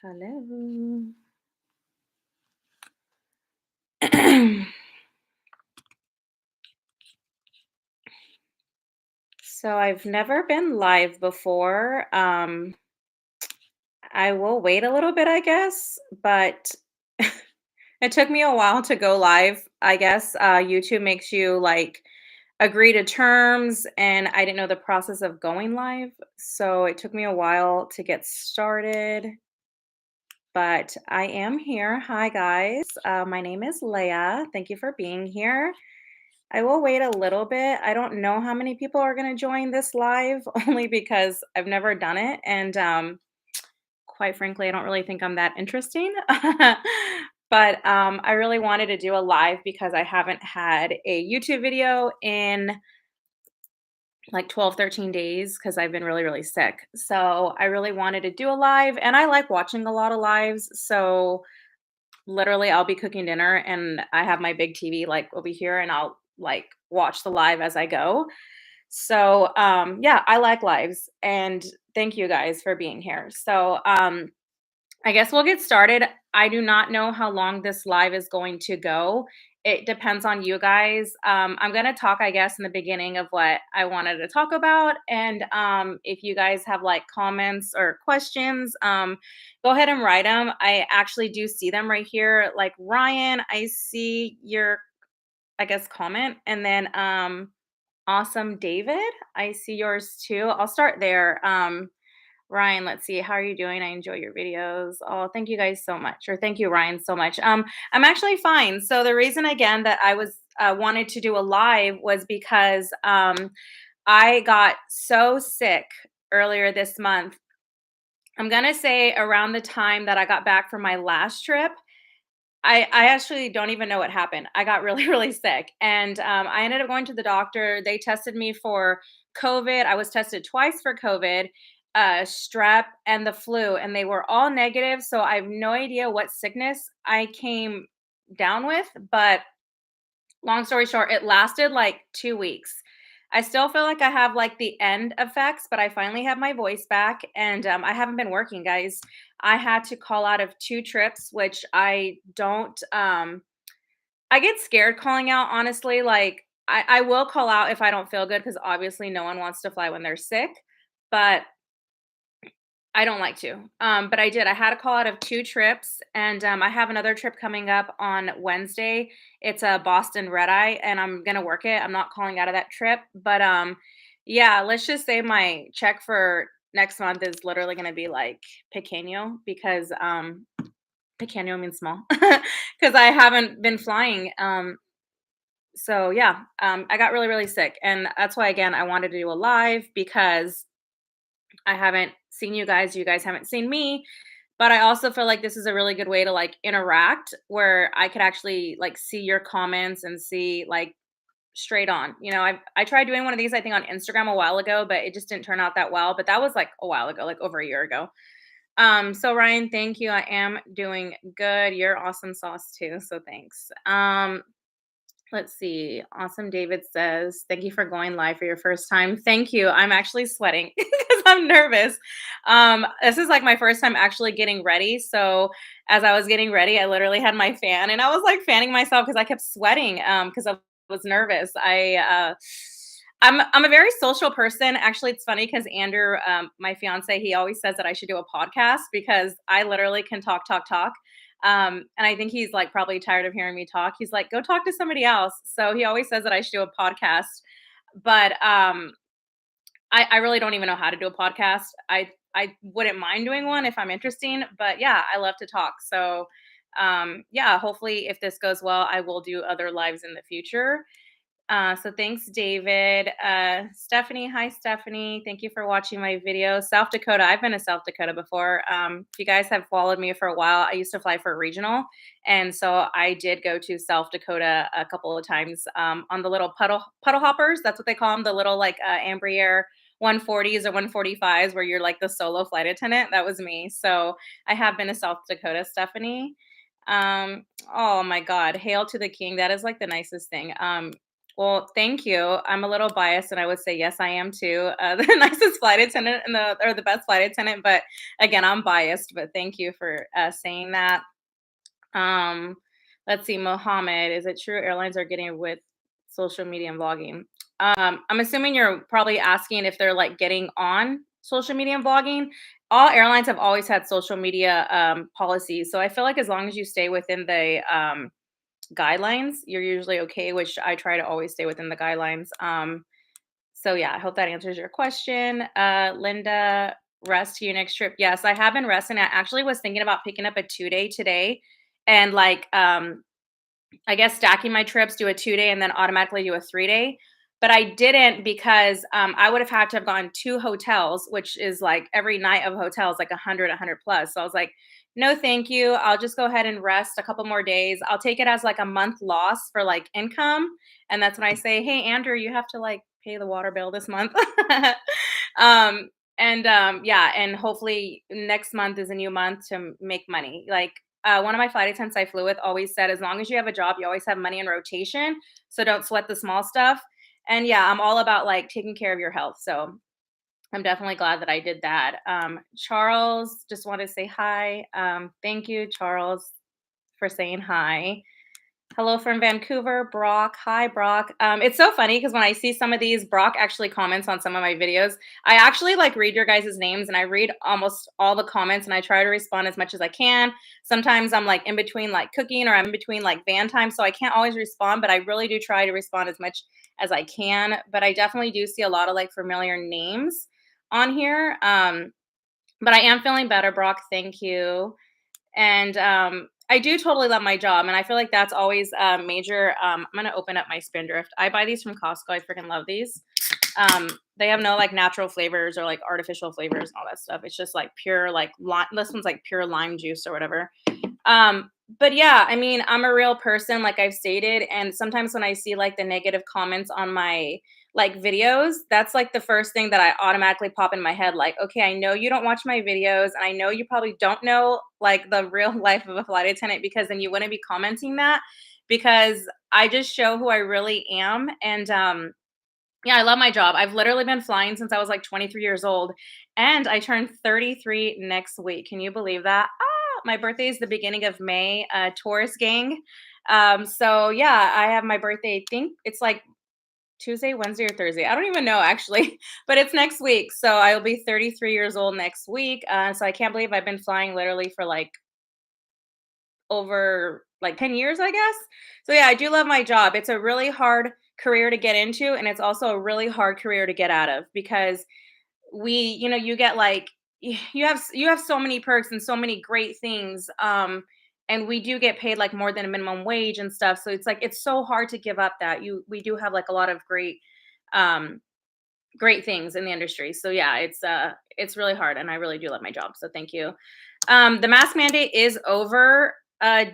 Hello. So I've never been live before. I will wait a little bit, I guess, but it took me a while to go live. I guess YouTube makes you like agree to terms, and I didn't know the process of going live. So it took me a while to get started, but I am here. Hi, guys. My name is Leia. Thank you for being here. I will wait a little bit. I don't know how many people are going to join this live only because I've never done it. And quite frankly, I don't really think I'm that interesting. But I really wanted to do a live because I haven't had a YouTube video in like 12, 13 days because I've been really, really sick. So I really wanted to do a live and I like watching a lot of lives. So literally, I'll be cooking dinner and I have my big TV like over here and I'll like watch the live as I go. So, yeah, I like lives and thank you guys for being here. So, I guess we'll get started. I do not know how long this live is going to go. It depends on you guys. I'm going to talk, I guess, in the beginning of what I wanted to talk about. And if you guys have like comments or questions, go ahead and write them. I actually do see them right here. Like Ryan, I see your, I guess, comment. And then awesome David, I see yours too. I'll start there. Ryan, let's see. How are you doing? I enjoy your videos. Oh, thank you guys so much. Or thank you, Ryan, so much. I'm actually fine. So the reason again that I was wanted to do a live was because I got so sick earlier this month. I'm gonna say around the time that I got back from my last trip. I actually don't even know what happened. I got really, really sick. And I ended up going to the doctor. They tested me for COVID. I was tested twice for COVID, strep, and the flu, and they were all negative. So I have no idea what sickness I came down with. But long story short, it lasted like 2 weeks. I still feel like I have like the end effects, but I finally have my voice back and I haven't been working, guys. I had to call out of 2 trips, which I don't I get scared calling out, honestly. Like I will call out if I don't feel good because obviously no one wants to fly when they're sick. But I don't like to. But I did. I had a call out of 2 trips, and I have another trip coming up on Wednesday. It's a Boston red eye, and I'm gonna work it. I'm not calling out of that trip, but yeah. Let's just say my check for next month is literally gonna be like pequeño because pequeño means small because I haven't been flying. So yeah, I got really really sick, and that's why again I wanted to do a live because I haven't seen you guys. You guys haven't seen me. But I also feel like this is a really good way to like interact where I could actually like see your comments and see like straight on. I tried doing one of these I think on Instagram a while ago, but it just didn't turn out that well. But that was like a while ago, like over a year ago. So Ryan, thank you. I am doing good. You're awesome sauce too. So thanks. Let's see. Awesome David says, "Thank you for going live for your first time." Thank you. I'm actually sweating because I'm nervous. This is like my first time actually getting ready. So as I was getting ready, I literally had my fan and I was like fanning myself because I kept sweating because I was nervous. I'm a very social person. Actually, it's funny because Andrew, my fiance, he always says that I should do a podcast because I literally can talk, talk, talk. And I think he's like probably tired of hearing me talk. He's like, go talk to somebody else. So he always says that I should do a podcast. But I really don't even know how to do a podcast. I wouldn't mind doing one if I'm interesting, but yeah, I love to talk. So yeah, hopefully if this goes well, I will do other lives in the future. So thanks, David. Stephanie, hi, Stephanie. Thank you for watching my video. South Dakota, I've been to South Dakota before. If you guys have followed me for a while, I used to fly for regional. And so I did go to South Dakota a couple of times on the little puddle hoppers. That's what they call them, the little like Embraer 140s or 145s where you're like the solo flight attendant. That was me. So I have been to South Dakota, Stephanie. Oh my God. Hail to the king. That is like the nicest thing. Well, thank you. I'm a little biased, and I would say yes, I am too. The nicest flight attendant and the best flight attendant, but again, I'm biased. But thank you for saying that. Um, let's see, Mohammed, is it true airlines are getting with social media and vlogging? I'm assuming you're probably asking if they're like getting on social media and vlogging. All airlines have always had social media policies, so I feel like as long as you stay within the guidelines, you're usually okay, which I try to always stay within the guidelines. So yeah, I hope that answers your question. Linda, rest to your next trip. Yes, I have been resting. I actually was thinking about picking up a 2 day today and like I guess stacking my trips, do a 2 day and then automatically do a 3 day. But I didn't because I would have had to have gone 2 hotels, which is like every night of hotels, like 100 plus. So I was like, no, thank you. I'll just go ahead and rest a couple more days. I'll take it as like a month loss for like income. And that's when I say, hey, Andrew, you have to like pay the water bill this month. um, yeah, and hopefully next month is a new month to make money. Like one of my flight attendants I flew with always said, as long as you have a job, you always have money in rotation. So don't sweat the small stuff. And yeah, I'm all about like taking care of your health. So I'm definitely glad that I did that. Charles, just want to say hi. Thank you, Charles, for saying hi. Hello from Vancouver, Brock. Hi, Brock. It's so funny because when I see some of these, Brock actually comments on some of my videos. I actually like read your guys' names and I read almost all the comments and I try to respond as much as I can. Sometimes I'm like in between like cooking or I'm in between like van time, so I can't always respond, but I really do try to respond as much as I can. But I definitely do see a lot of like familiar names on here. But I am feeling better, Brock. Thank you. And I do totally love my job, and I feel like that's always a major. I'm gonna open up my Spindrift. I buy these from Costco. I freaking love these. They have no like natural flavors or like artificial flavors and all that stuff. It's just like pure like this one's like pure lime juice or whatever. But yeah, I mean, I'm a real person, like I've stated, and sometimes when I see like the negative comments on my like videos, that's like the first thing that I automatically pop in my head. Like, okay, I know you don't watch my videos, and I know you probably don't know like the real life of a flight attendant because then you wouldn't be commenting that because I just show who I really am. And yeah, I love my job. I've literally been flying since I was like 23 years old, and I turn 33 next week. Can you believe that? My birthday is the beginning of May, Taurus gang. So yeah, I have my birthday. I think it's like Tuesday, Wednesday, or Thursday. I don't even know actually, but it's next week. So I will be 33 years old next week. So I can't believe I've been flying literally for like over like 10 years, I guess. So yeah, I do love my job. It's a really hard career to get into, and it's also a really hard career to get out of because you get like you have so many perks and so many great things. And we do get paid like more than a minimum wage and stuff. So it's like it's so hard to give up that. We do have like a lot of um great things in the industry. So yeah, it's really hard and I really do love my job. So thank you. The mask mandate is over,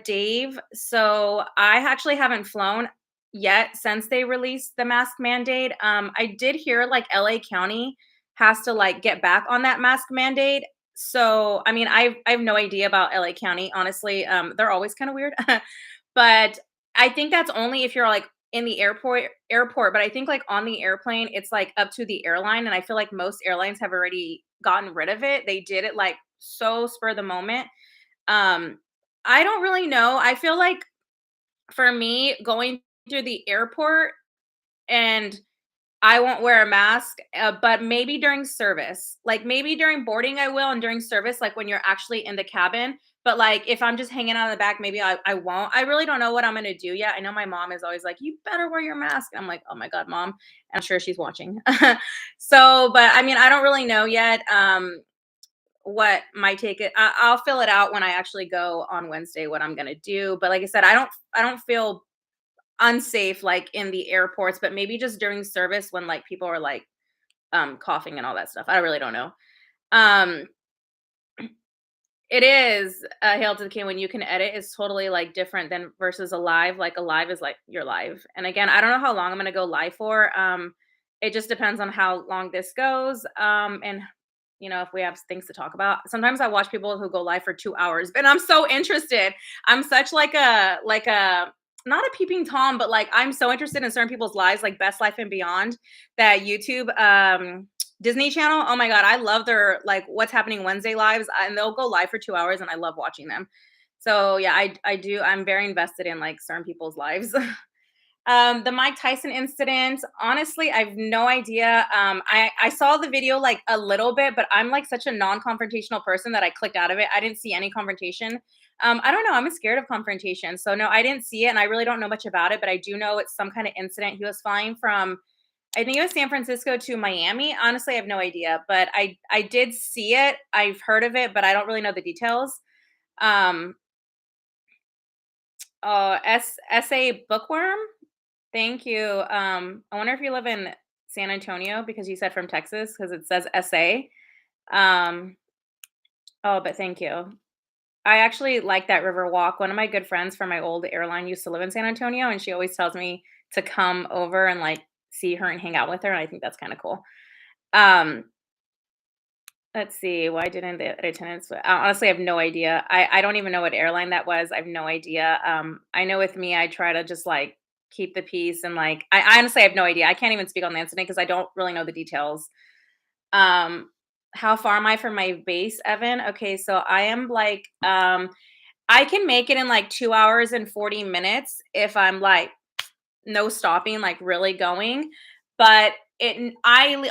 Dave. So I actually haven't flown yet since they released the mask mandate. I did hear like LA County has to like get back on that mask mandate. So I mean, I have no idea about LA County, honestly. They're always kind of weird. But I think that's only if you're like in the airport, but I think like on the airplane, it's like up to the airline. And I feel like most airlines have already gotten rid of it. They did it like so spur of the moment. Um, I don't really know. I feel like for me, going through the airport and I won't wear a mask, but maybe during service. Like maybe during boarding I will, and during service, like when you're actually in the cabin. But like if I'm just hanging out in the back, maybe I won't. I really don't know what I'm gonna do yet. I know my mom is always like, you better wear your mask. I'm like, oh my God, mom. I'm sure she's watching. So, but I mean, I don't really know yet. What my take it I'll fill it out when I actually go on Wednesday what I'm gonna do. But like I said, I don't feel unsafe like in the airports, but maybe just during service when like people are like coughing and all that stuff. I really don't know. Um it is hail to the king when you can edit is totally like different than versus a live. Like a live is like you're live. And again, I don't know how long I'm gonna go live for. It just depends on how long this goes. And if we have things to talk about. Sometimes I watch people who go live for 2 hours, but I'm so interested. I'm such like a not a peeping Tom, but like I'm so interested in certain people's lives, like Best Life and Beyond, that YouTube Disney Channel. Oh my god, I love their like What's Happening Wednesday lives, and they'll go live for 2 hours, and I love watching them. So yeah, I do. I'm very invested in like certain people's lives. The Mike Tyson incident, honestly, I've no idea. I saw the video like a little bit, but I'm like such a non-confrontational person that I clicked out of it. I didn't see any confrontation. I don't know. I'm scared of confrontation. So no, I didn't see it, and I really don't know much about it, but I do know it's some kind of incident. He was flying from, I think it was San Francisco to Miami. Honestly, I have no idea, but I did see it. I've heard of it, but I don't really know the details. Um, SA Bookworm. Thank you. I wonder if you live in San Antonio because you said from Texas because it says SA. Um, oh, but thank you. I actually like that river walk. One of my good friends from my old airline used to live in San Antonio, and she always tells me to come over and like see her and hang out with her. And I think that's kind of cool. Um, let's see. Why didn't the attendants? Honestly, I have no idea. I don't even know what airline that was. I have no idea. I know with me, I try to just like keep the peace and like I honestly have no idea. I can't even speak on the incident because I don't really know the details. Um, how far am I from my base, Evan? Okay, so I am like I can make it in like 2 hours and 40 minutes if I'm like no stopping, like really going. But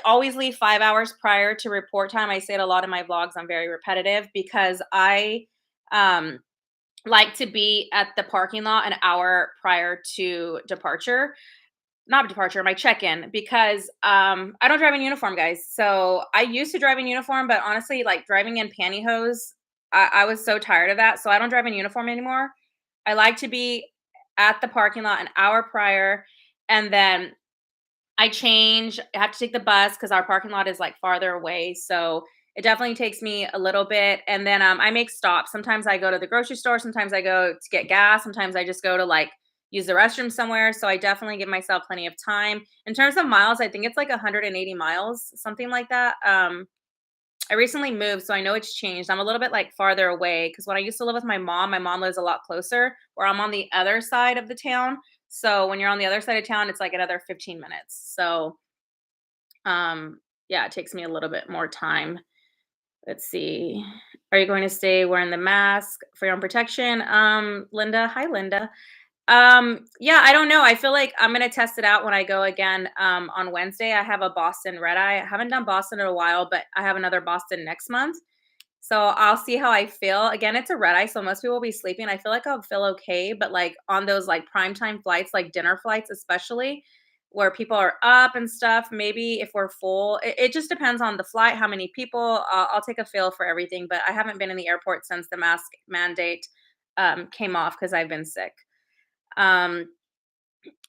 always leave 5 hours prior to report time. I say it a lot in my vlogs. I'm very repetitive because I um like to be at the parking lot an hour prior to departure. Not departure, my check-in, because I don't drive in uniform, guys. So I used to drive in uniform, but honestly, like driving in pantyhose, I was so tired of that. So I don't drive in uniform anymore. I like to be at the parking lot an hour prior, and then I change. I have to take the bus because our parking lot is like farther away. So it definitely takes me a little bit. And then I make stops. Sometimes I go to the grocery store. Sometimes I go to get gas. Sometimes I just go to like use the restroom somewhere. So I definitely give myself plenty of time. In terms of miles, I think it's like 180 miles, something like that. I recently moved, so I know it's changed. I'm a little bit like farther away because when I used to live with my mom lives a lot closer, where I'm on the other side of the town. So when you're on the other side of town, it's like another 15 minutes. So yeah, it takes me a little bit more time. Let's see. Are you going to stay wearing the mask for your own protection? Linda. Hi, Linda. Yeah, I don't know. I feel like I'm gonna test it out when I go again on Wednesday. I have a Boston red eye. I haven't done Boston in a while, but I have another Boston next month. So I'll see how I feel. Again, it's a red eye, so most people will be sleeping. I feel like I'll feel okay, but like on those like primetime flights, like dinner flights, especially where people are up and stuff, maybe if we're full, it just depends on the flight, how many people. I'll take a feel for everything, but I haven't been in the airport since the mask mandate came off because I've been sick. Um,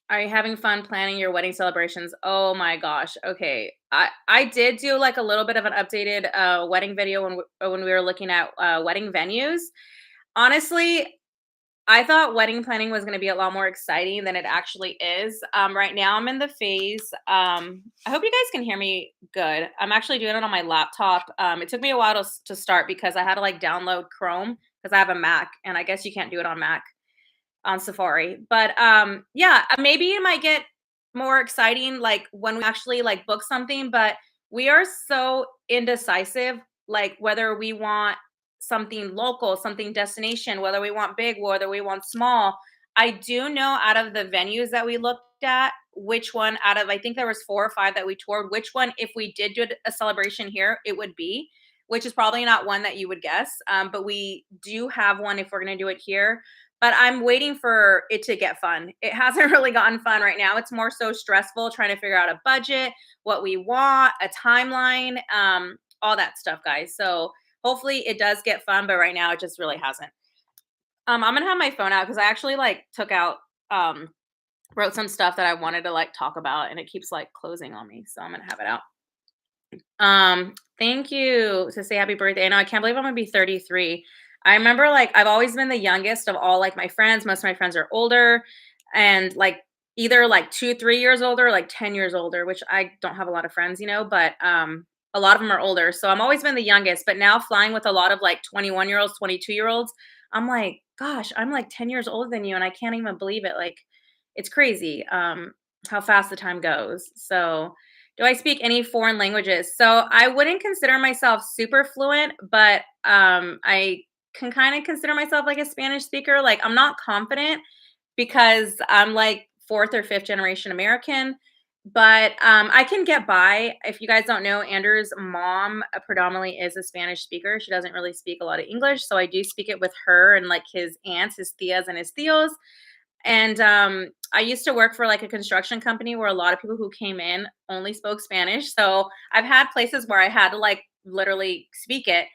are you having fun planning your wedding celebrations? Oh my gosh. Okay. I did do like a little bit of an updated wedding video when we were looking at wedding venues. Honestly, I thought wedding planning was going to be a lot more exciting than it actually is. Right now I'm in the phase. I hope you guys can hear me good. I'm actually doing it on my laptop. It took me a while to start because I had to like download Chrome because I have a Mac, and I guess you can't do it on Mac on Safari. But yeah, maybe it might get more exciting like when we actually like book something, but we are so indecisive like whether we want something local, something destination, whether we want big, whether we want small. I do know out of the venues that we looked at, which one out of I think there was 4 or 5 that we toured, which one if we did do a celebration here, it would be, which is probably not one that you would guess. But we do have one if we're going to do it here, but I'm waiting for it to get fun. It hasn't really gotten fun right now. It's more so stressful trying to figure out a budget, what we want, a timeline, all that stuff, guys. So hopefully it does get fun, but right now it just really hasn't. I'm gonna have my phone out because I actually like took out wrote some stuff that I wanted to like talk about, and it keeps like closing on me. So I'm gonna have it out. Thank you to say happy birthday. I know I can't believe I'm gonna be 33. I remember like I've always been the youngest of all like my friends. Most of my friends are older and like either like 2, 3 years older, like 10 years older, which I don't have a lot of friends, but a lot of them are older. So I'm always been the youngest, but now flying with a lot of like 21-year-olds, 22-year-olds, I'm like, "Gosh, I'm like 10 years older than you, and I can't even believe it." Like, it's crazy, how fast the time goes. So, do I speak any foreign languages? So, I wouldn't consider myself super fluent, but, I can kinda consider myself like a Spanish speaker. Like, I'm not confident because I'm like 4th or 5th generation American, but, I can get by. If you guys don't know, Andrew's mom, predominantly is a Spanish speaker. She doesn't really speak a lot of English, so I do speak it with her and, like, his aunts, his tias and his tios, and, I used to work for, like, a construction company where a lot of people who came in only spoke Spanish, so I've had places where I had to, like, literally speak it.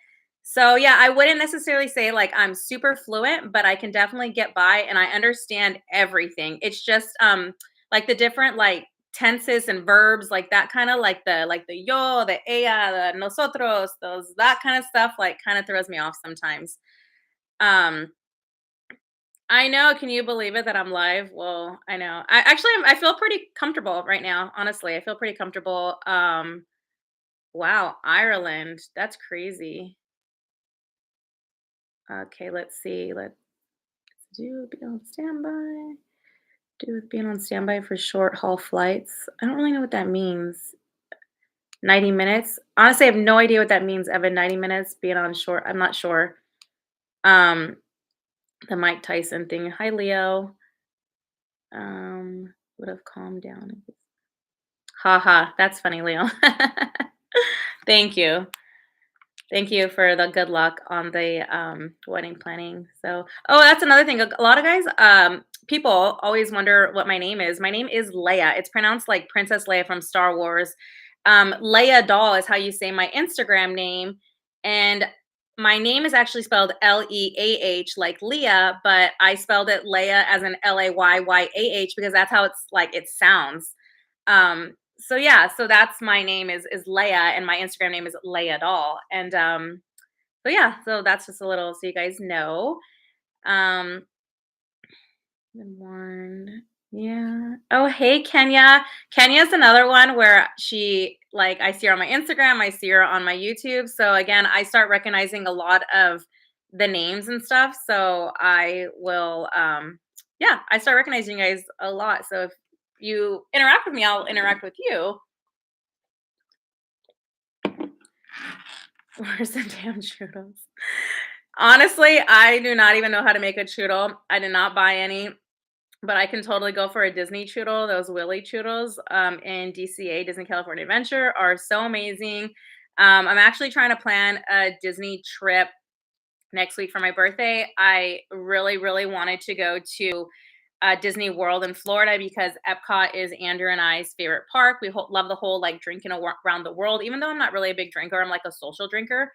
So, yeah, I wouldn't necessarily say, like, I'm super fluent, but I can definitely get by, and I understand everything. It's just, like, the different, like, tenses and verbs, like, that kinda like the yo, the ella, the nosotros, those that kinda stuff, like, kinda throws me off sometimes. Um I know, can you believe it that I'm live? Well, I know. I feel pretty comfortable right now, honestly. I feel pretty comfortable. Wow, Ireland. That's crazy. Okay, let's see. Let's do be on standby. Do with being on standby for short haul flights. I don't really know what that means. 90 minutes. Honestly, I have no idea what that means, Evan. 90 minutes being on short. I'm not sure. Um, the Mike Tyson thing. Hi, Leo. Would have calmed down. Haha, that's funny, Leo. Thank you. Thank you for the good luck on the, wedding planning. So that's another thing. A lot of guys, people always wonder what my name is. My name is Leia. It's pronounced like Princess Leia from Star Wars. Leia Doll is how you say my Instagram name, and my name is actually spelled Leah like Leah, but I spelled it Leia as in Layyaah because that's how it's like it sounds. So yeah, so that's my name is Leia, and my Instagram name is Leia Doll. And so yeah, so that's just a little so you guys know. Um been worn. Yeah. Oh, hey Kenya. Kenya's another one where she like I see her on my Instagram, I see her on my YouTube. So again, I start recognizing a lot of the names and stuff. So I will yeah, I start recognizing you guys a lot. So if you interact with me, I'll interact with you. Where's the damn churros? Honestly, I do not even know how to make a churro. I did not buy any, but I can totally go for a Disney churro. Those Willy churros in DCA, Disney California Adventure, are so amazing. I'm actually trying to plan a Disney trip next week for my birthday. I really, really wanted to go to Disney World in Florida because Epcot is Andrew and I's favorite park. We love the whole like drinking around the world, even though I'm not really a big drinker. I'm like a social drinker.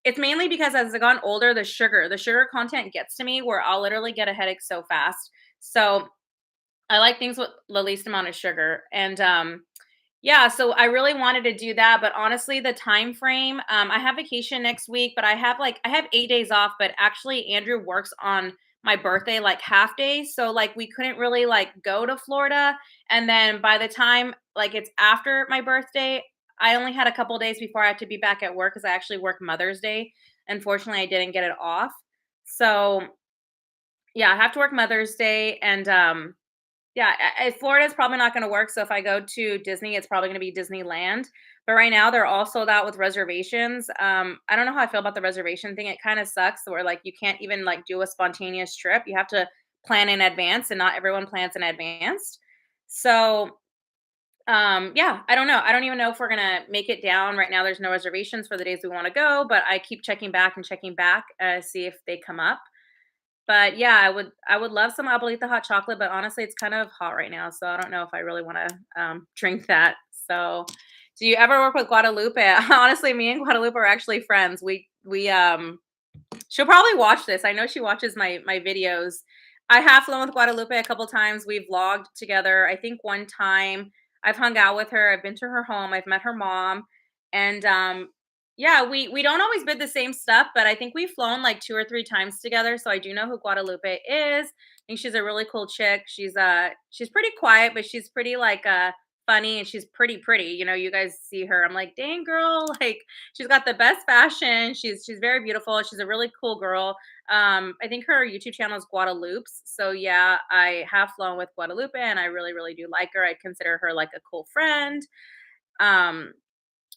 It's mainly because as I've gotten older, the sugar content gets to me where I'll literally get a headache so fast. So I like things with the least amount of sugar. And yeah, so I really wanted to do that, but honestly, the time frame, I have vacation next week, but I have 8 days off, but actually Andrew works on my birthday like half days. So like we couldn't really like go to Florida. And then by the time like it's after my birthday, I only had a couple days before I had to be back at work because I actually work Mother's Day. Unfortunately, I didn't get it off. So yeah, I have to work Mother's Day and yeah, Florida's probably not gonna work, so if I go to Disney, it's probably gonna be Disneyland, but right now, they're all sold out with reservations. I don't know how I feel about the reservation thing, it kinda sucks where, like, you can't even, like, do a spontaneous trip, you have to plan in advance, and not everyone plans in advance. So, yeah, I don't know, I don't even know if we're gonna make it down. Right now, there's no reservations for the days we wanna go, but I keep checking back, see if they come up. But yeah, I would love some Abuelita hot chocolate, but honestly, it's kind of hot right now, so I don't know if I really wanna, drink that. So, do you ever work with Guadalupe? Honestly, me and Guadalupe are actually friends. She'll probably watch this. I know she watches my videos. I have flown with Guadalupe a couple times. We've vlogged together. I think one time I've hung out with her. I've been to her home. I've met her mom, and yeah, we don't always bid the same stuff, but I think we've flown like 2 or 3 times together. So I do know who Guadalupe is. I think she's a really cool chick. She's pretty quiet, but she's pretty like funny and she's pretty. You guys see her. I'm like, dang girl, like she's got the best fashion. She's very beautiful. She's a really cool girl. I think her YouTube channel is Guadalupe's. So yeah, I have flown with Guadalupe and I really, really do like her. I consider her like a cool friend. Um,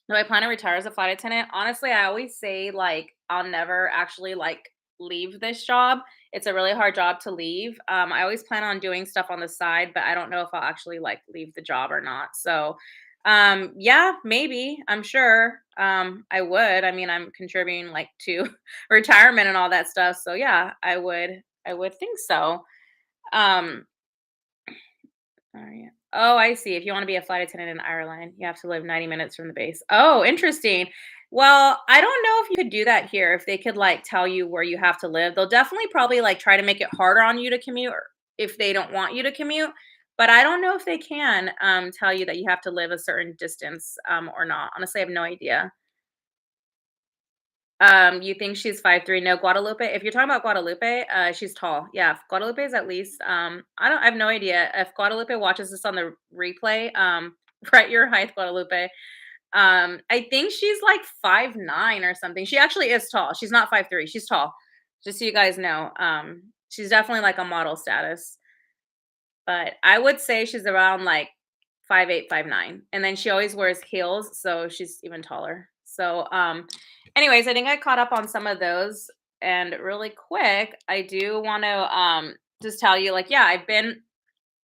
do I plan to retire as a flight attendant? Honestly, I always say like I'll never actually like leave this job. It's a really hard job to leave. I always plan on doing stuff on the side, but I don't know if I'll actually like leave the job or not. So, yeah, maybe. I'm sure. I would. I mean, I'm contributing like to retirement and all that stuff. So yeah, I would. I would think so. Um, all right. Oh, I see. If you wanna be a flight attendant in Ireland, you have to live 90 minutes from the base. Oh, interesting. Well, I don't know if you could do that here, if they could, like, tell you where you have to live. They'll definitely probably, like, try to make it harder on you to commute or if they don't want you to commute, but I don't know if they can, tell you that you have to live a certain distance, or not. Honestly, I have no idea. You think she's 5'3"? No, Guadalupe if you're talking about Guadalupe, she's tall. Yeah, Guadalupe is at least, I have no idea. If Guadalupe watches this on the replay, write your height, Guadalupe. I think she's like 5'9" or something. She actually is tall. She's not 5'3", she's tall. Just so you guys know. She's definitely like a model status. But I would say she's around like 5'8", 5'9", and then she always wears heels, so she's even taller. So, anyways, I think I caught up on some of those, and really quick, I do wanna, just tell you, like, yeah, I've been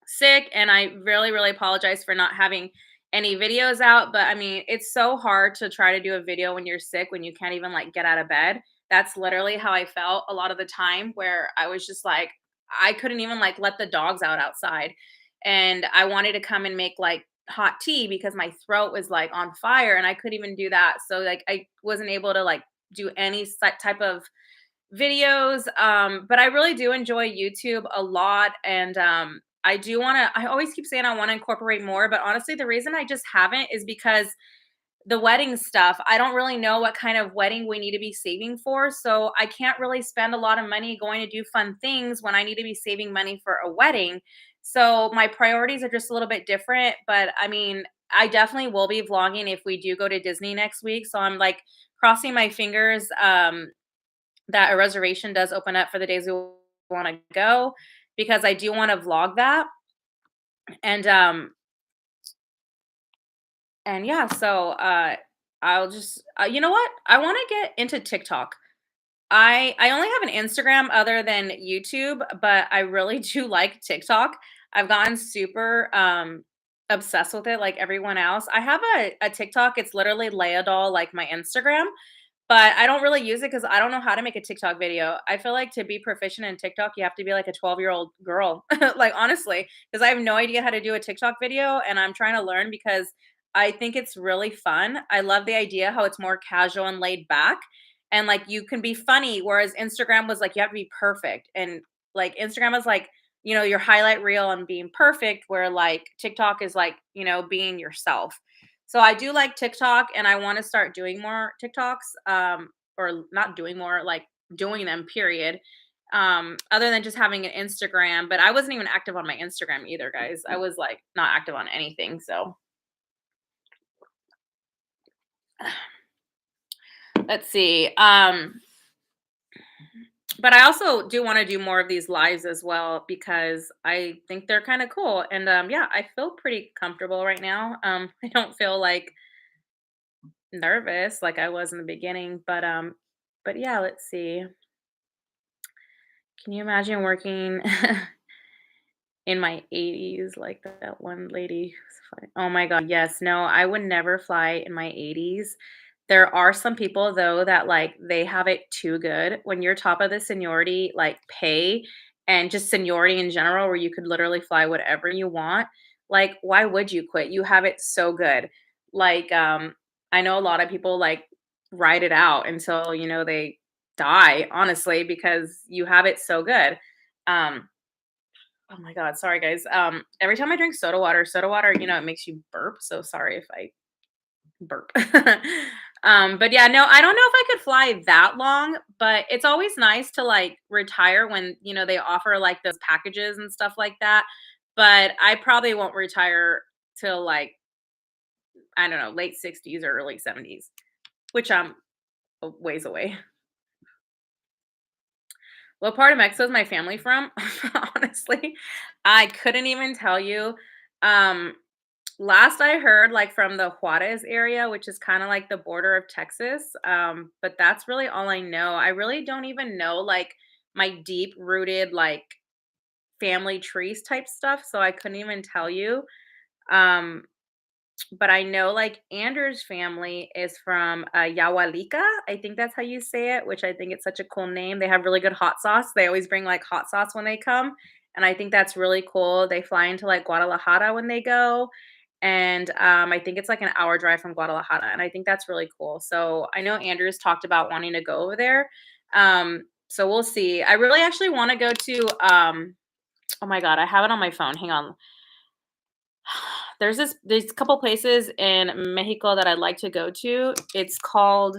sick, and I really, really apologize for not having any videos out, but, I mean, it's so hard to try to do a video when you're sick, when you can't even, like, get out of bed. That's literally how I felt a lot of the time where I was just like I couldn't even, like, let the dogs out outside, and I wanted to come and make, like, hot tea because my throat was, like, on fire, and I couldn't even do that, so, like, I wasn't able to, like, do any type of videos, but I really do enjoy YouTube a lot, and, I always keep saying I wanna incorporate more, but honestly, the reason I just haven't is because the wedding stuff, I don't really know what kind of wedding we need to be saving for, so I can't really spend a lot of money going to do fun things when I need to be saving money for a wedding. So my priorities are just a little bit different, but I mean, I definitely will be vlogging if we do go to Disney next week. So I'm like crossing my fingers that a reservation does open up for the days we want to go because I do want to vlog that. And yeah, so I'll just you know what? I want to get into TikTok. I only have an Instagram other than YouTube, but I really do like TikTok. I've gotten super obsessed with it like everyone else. I have a TikTok. It's literally Layadol like my Instagram, but I don't really use it because I don't know how to make a TikTok video. I feel like to be proficient in TikTok, you have to be like a 12-year-old girl. Like honestly, because I have no idea how to do a TikTok video and I'm trying to learn because I think it's really fun. I love the idea how it's more casual and laid back and like you can be funny whereas Instagram was like you have to be perfect and like Instagram is like your highlight reel and being perfect where like TikTok is like being yourself. So I do like TikTok and I want to start doing more TikToks, or not doing more, like doing them, period. Other than just having an Instagram, but I wasn't even active on my Instagram either, guys. I was like not active on anything. So let's see. But I also do want to do more of these lives as well because I think they're kind of cool. And yeah, I feel pretty comfortable right now. I don't feel like nervous like I was in the beginning, but yeah, let's see. Can you imagine working in my 80s like that one lady who's flying? Oh my god, yes. No, I would never fly in my 80s. There are some people though that like they have it too good. When you're top of the seniority like pay and just seniority in general where you could literally fly whatever you want, like why would you quit? You have it so good. Like I know a lot of people like ride it out until they die honestly because you have it so good. Um Oh my god, sorry guys. Every time I drink soda water, it makes you burp. So sorry if I burp. But yeah, no, I don't know if I could fly that long, but it's always nice to like retire when, they offer like those packages and stuff like that. But I probably won't retire till like I don't know, late 60s or early 70s, which I'm a ways away. What part of Mexico is my family from? Honestly, I couldn't even tell you. Um, Last I heard, like from the Juarez area, which is kind of like the border of Texas. But that's really all I know. I really don't even know like my deep rooted like family trees type stuff, so I couldn't even tell you. Um, but I know like Andrew's family is from Yahualica. I think that's how you say it, which I think it's such a cool name. They have really good hot sauce. They always bring like hot sauce when they come. And I think that's really cool. They fly into like Guadalajara when they go. And I think it's like an hour drive from Guadalajara. And I think that's really cool. So I know Andrew's talked about wanting to go over there. So we'll see. I really actually want to go to, oh my God, I have it on my phone. Hang on. There's a couple places in Mexico that I'd like to go to. It's called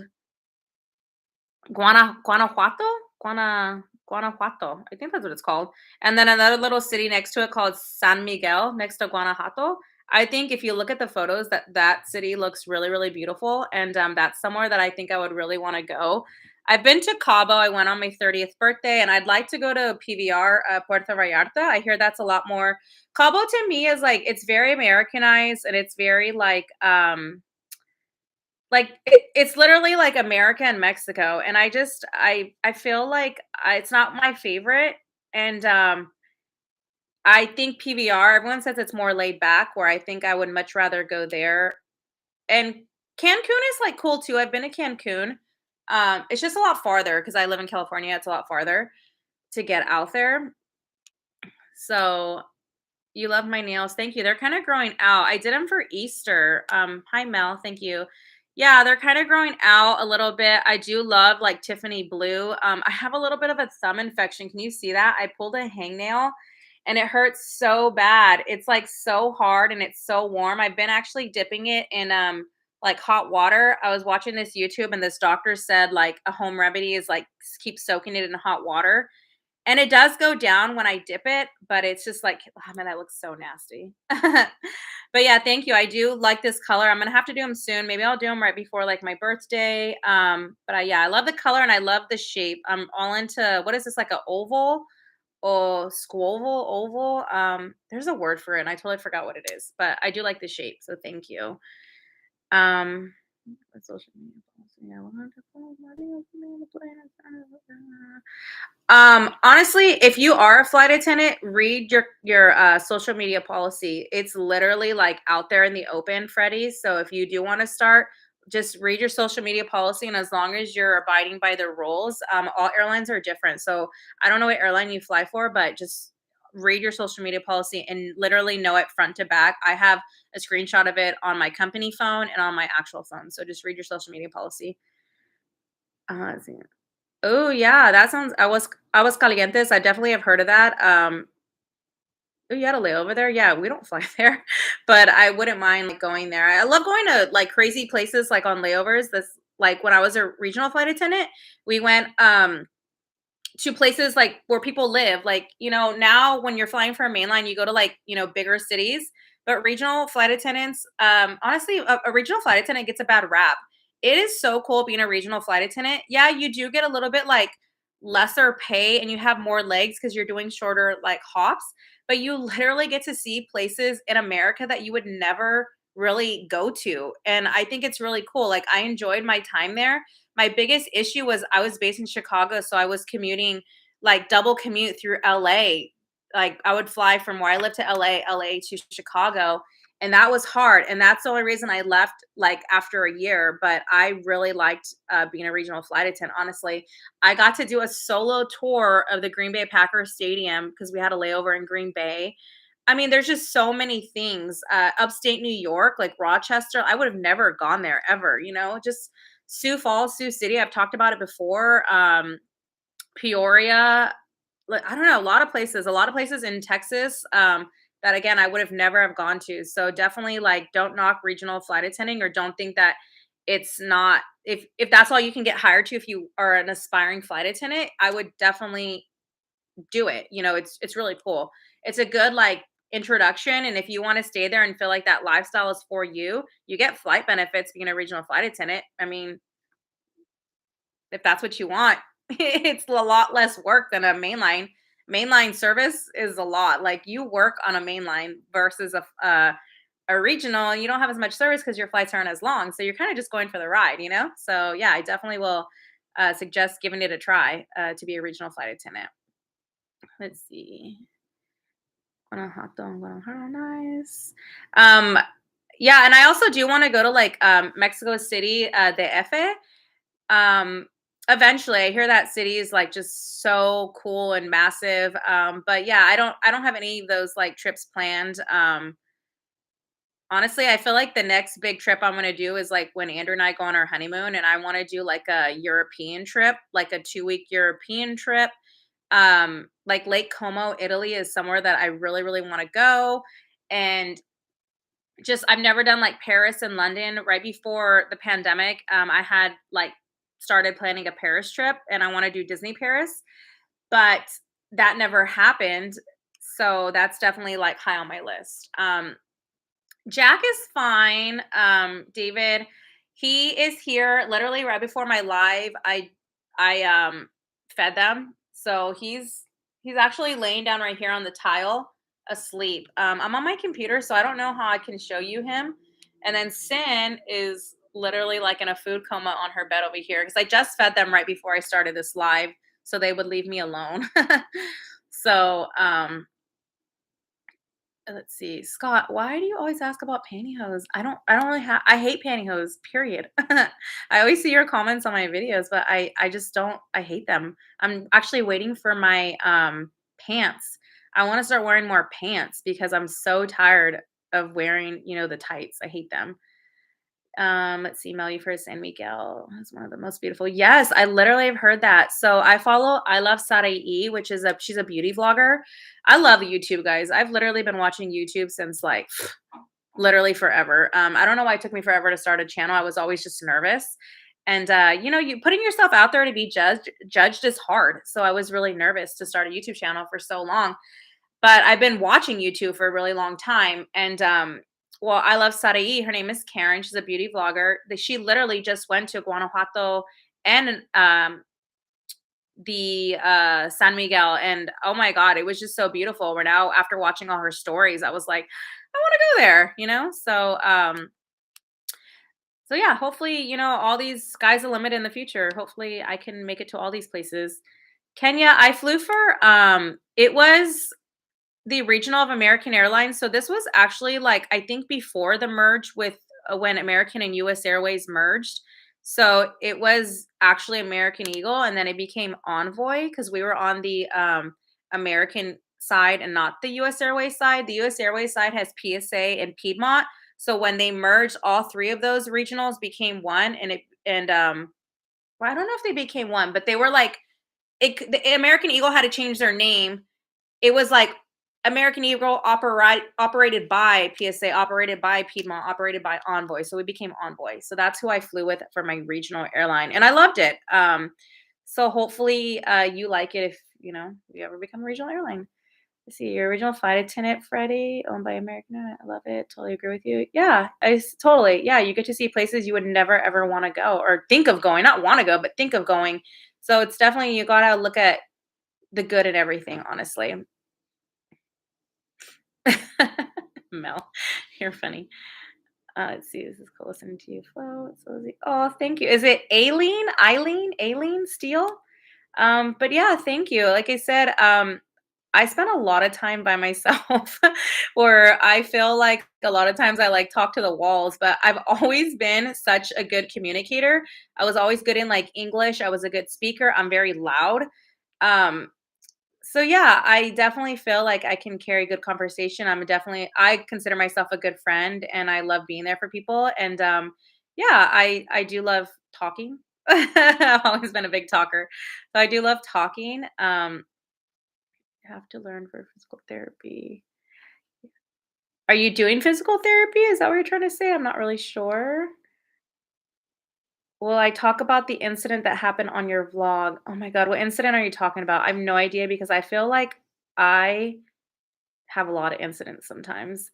Guanajuato? Guanajuato. I think that's what it's called. And then another little city next to it called San Miguel, next to Guanajuato. I think if you look at the photos, that city looks really, really beautiful, and that's somewhere that I think I would really want to go. I've been to Cabo. I went on my 30th birthday, and I'd like to go to PVR, Puerto Vallarta. I hear that's a lot more. Cabo to me is like it's very Americanized, and it's very like, it's literally like America and Mexico, and I feel like it's not my favorite, and, I think PVR, everyone says it's more laid back, where I think I would much rather go there, and Cancun is, like, cool too, I've been to Cancun, it's just a lot farther because I live in California, it's a lot farther to get out there, so you love my nails. Thank you. They're kind of growing out. I did them for Easter. Hi Mel. Thank you. Yeah, they're kind of growing out a little bit. I do love like Tiffany blue. I have a little bit of a thumb infection. Can you see that? I pulled a hangnail and it hurts so bad. It's like so hard and it's so warm. I've been actually dipping it in like hot water. I was watching this YouTube and this doctor said like a home remedy is like keep soaking it in hot water and it does go down when I dip it, but it's just like, oh man, that looks so nasty. But yeah, thank you. I do like this color. I'm gonna have to do them soon. Maybe I'll do them right before like my birthday. But yeah, I love the color and I love the shape. I'm all into what is this like a oval or squoval oval? There's a word for it, and I totally forgot what it is, but I do like the shape. So thank you. Um, what social media policy? I want to follow my real plan. Honestly, if you are a flight attendant, read your social media policy. It's literally like out there in the open, Freddie. So if you do want to start, just read your social media policy, and as long as you're abiding by the rules, all airlines are different. So I don't know what airline you fly for, but just read your social media policy and literally know it front to back. I have a screenshot of it on my company phone and on my actual phone. So just read your social media policy. Let's see. Oh, yeah, that sounds I was Calientes, I definitely have heard of that, oh, you had a layover there? Yeah, we don't fly there, but I wouldn't mind, like, going there. I love going to, like, crazy places, like, on layovers. This like, when I was a regional flight attendant, we went, to places, like, where people live, like, now when you're flying for a mainline, you go to, like, bigger cities, but regional flight attendants, honestly, a regional flight attendant gets a bad rap. It is so cool being a regional flight attendant. Yeah, you do get a little bit, like, lesser pay and you have more legs because 'cause you're doing shorter, like, hops, but you literally get to see places in America that you would never really go to, and I think it's really cool. Like, I enjoyed my time there. My biggest issue was I was based in Chicago, so I was commuting, like, double commute through LA. Like, I would fly from where I live to LA, LA to Chicago, and that was hard, and that's the only reason I left, like, after a year, but I really liked, being a regional flight attendant, honestly. I got to do a solo tour of the Green Bay Packers stadium because we had a layover in Green Bay. I mean, there's just so many things. Upstate New York, like Rochester, I would have never gone there ever, just Sioux Falls, Sioux City, I've talked about it before. Peoria, like, I don't know, a lot of places in Texas, that again, I would have never have gone to. So definitely like don't knock regional flight attending or don't think that it's not if that's all you can get hired to if you are an aspiring flight attendant, I would definitely do it. It's really cool. It's a good like introduction, and if you wanna stay there and feel like that lifestyle is for you, you get flight benefits being a regional flight attendant. I mean, if that's what you want, it's a lot less work than a mainline. Mainline service is a lot. Like, you work on a mainline versus a regional, and you don't have as much service because your flights aren't as long. So you're kind of just going for the ride, you know? So yeah, I definitely will suggest giving it a try to be a regional flight attendant. Let's see. Guanajuato, Guanajuato, nice. Um, yeah, and I also do want to go to like Mexico City, the Efe. Um, eventually, I hear that city is like just so cool and massive. But yeah, I don't have any of those like trips planned. Honestly, I feel like the next big trip I'm gonna do is like when Andrew and I go on our honeymoon, and I want to do like a European trip, like a 2 week European trip. Like Lake Como, Italy is somewhere that I really, really want to go. And just I've never done like Paris and London. Right before the pandemic, I had like started planning a Paris trip, and I want to do Disney Paris, but that never happened. So that's definitely like high on my list. Jack is fine. David, he is here literally right before my live. I fed them. So he's actually laying down right here on the tile asleep. I'm on my computer, so I don't know how I can show you him. And then Sin is literally like in a food coma on her bed over here because I just fed them right before I started this live, so they would leave me alone. So let's see. Scott, why do you always ask about pantyhose? I don't really have I hate pantyhose, period. I always see your comments on my videos, but I just don't I hate them. I'm actually waiting for my pants. I want to start wearing more pants because I'm so tired of wearing, the tights. I hate them. Let's see, Mel for San Miguel is one of the most beautiful. Yes, I literally have heard that. So I follow I love Sarai, which is she's a beauty vlogger. I love YouTube, guys. I've literally been watching YouTube since like literally forever. I don't know why it took me forever to start a channel. I was always just nervous. And you putting yourself out there to be judged is hard. So I was really nervous to start a YouTube channel for so long. But I've been watching YouTube for a really long time, and, well, I love Sarai, her name is Karen, she's a beauty vlogger. She literally just went to Guanajuato and, San Miguel, and, oh my god, it was just so beautiful. We're now after watching all her stories, I was like, "I wanna go there," you know? So yeah, hopefully, all these sky's the limit in the future. Hopefully, I can make it to all these places. Kenya, I flew for, it was the regional of American Airlines. So this was actually like I think before the merge with when American and US Airways merged. So it was actually American Eagle, and then it became Envoy because we were on the American side and not the US Airways side. The US Airways side has PSA and Piedmont. So when they merged, all three of those regionals became one, well, I don't know if they became one, but they were like the American Eagle had to change their name. It was like American Eagle operated by PSA, operated by Piedmont, operated by Envoy. So we became Envoy. So that's who I flew with for my regional airline, and I loved it. So hopefully you like it if you ever become a regional airline. Let's see, your original flight attendant, Freddie, owned by American. I love it. Totally agree with you. Yeah, totally. Yeah, you get to see places you would never ever want to go or think of going. Not want to go, but think of going. So it's definitely you gotta look at the good in everything, honestly. Mel, you're funny. Let's see. This is cool listening to you flow. Oh, thank you. Is it Aileen Steele? But yeah, thank you. Like I said, I spent a lot of time by myself where I feel like a lot of times I like talk to the walls, but I've always been such a good communicator. I was always good in like English. I was a good speaker. I'm very loud. Um, so yeah, I definitely feel like I can carry good conversation. I consider myself a good friend, and I love being there for people. And yeah, I do love talking. I've always been a big talker. So I do love talking. You have to learn for physical therapy. Are you doing physical therapy? Is that what you're trying to say? I'm not really sure. Will I talk about the incident that happened on your vlog? Oh my god, what incident are you talking about? I have no idea because I feel like I have a lot of incidents sometimes.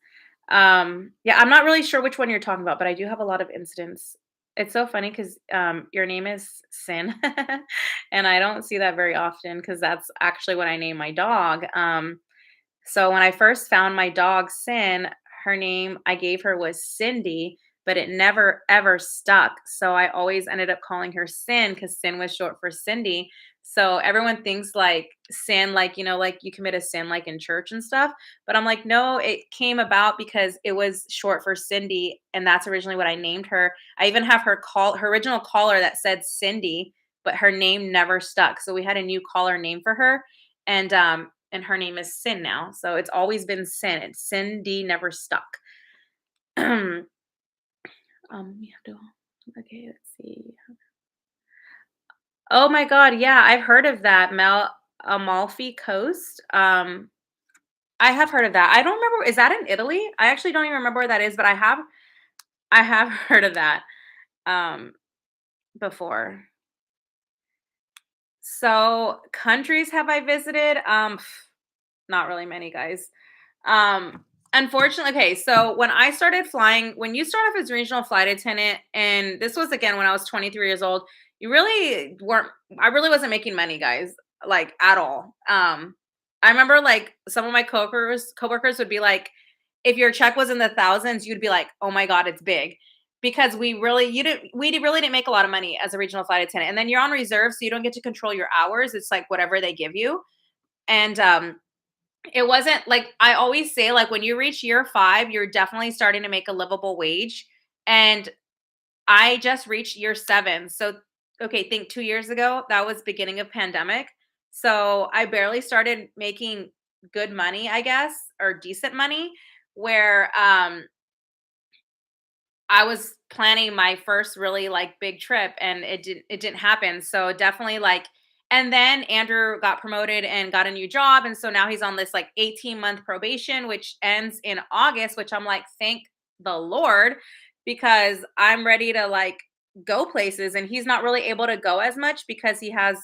Yeah, I'm not really sure which one you're talking about, but I do have a lot of incidents. It's so funny because your name is Sin, and I don't see that very often because that's actually what I named my dog. So when I first found my dog Sin, her name I gave her was Cindy, but it never ever stuck. So I always ended up calling her Sin because Sin was short for Cindy. So everyone thinks like sin, like, like you commit a sin like in church and stuff. But I'm like, no, it came about because it was short for Cindy. And that's originally what I named her. I even have her original caller that said Cindy, but her name never stuck. So we had a new caller name for her. And her name is Sin now. So it's always been Sin. It's Cindy never stuck. We have to okay, let's see. Oh my god, yeah, I've heard of that, Amalfi Coast. I have heard of that. I don't remember, is that in Italy? I actually don't even remember where that is, but I have heard of that, um, before. So, countries have I visited? Not really many, guys. Unfortunately, okay, so when I started flying, when you start off as regional flight attendant, and this was again when I was 23 years old, you really weren't, I really wasn't making money, guys, like at all. I remember like some of my coworkers would be like, if your check was in the thousands, you'd be like, oh my God, it's big. Because we really didn't make a lot of money as a regional flight attendant. And then you're on reserve, so you don't get to control your hours. It's like whatever they give you. And it wasn't like I always say, like, when you reach year 5, you're definitely starting to make a livable wage, and I just reached year 7. So, okay, think 2 years ago, that was beginning of pandemic. So, I barely started making good money, I guess, or decent money, where, I was planning my first really, like, big trip, and it didn't happen, so definitely, like, and then Andrew got promoted and got a new job, and so now he's on this, like, 18-month probation, which ends in August, which I'm like, "Thank the Lord," because I'm ready to, like, go places, and he's not really able to go as much because he has,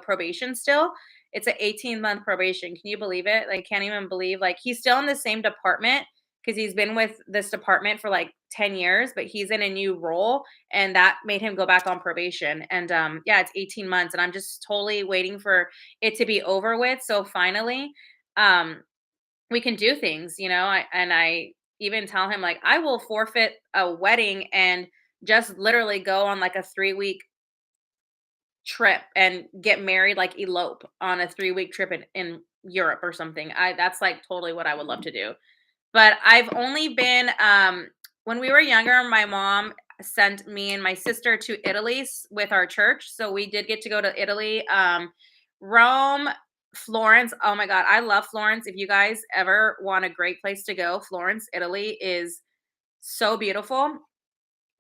probation still. It's a 18-month probation, can you believe it? Like, can't even believe, like, he's still in the same department, because he's been with this department for like 10 years, but he's in a new role and that made him go back on probation. And yeah, it's 18 months and I'm just totally waiting for it to be over with. So finally, um, we can do things, I even tell him like I will forfeit a wedding and just literally go on like a 3-week trip and get married, like elope on a 3-week trip in Europe or something. That's like totally what I would love to do. But I've only been, when we were younger, my mom sent me and my sister to Italy with our church. So we did get to go to Italy, Rome, Florence. Oh my God, I love Florence. If you guys ever want a great place to go, Florence, Italy is so beautiful.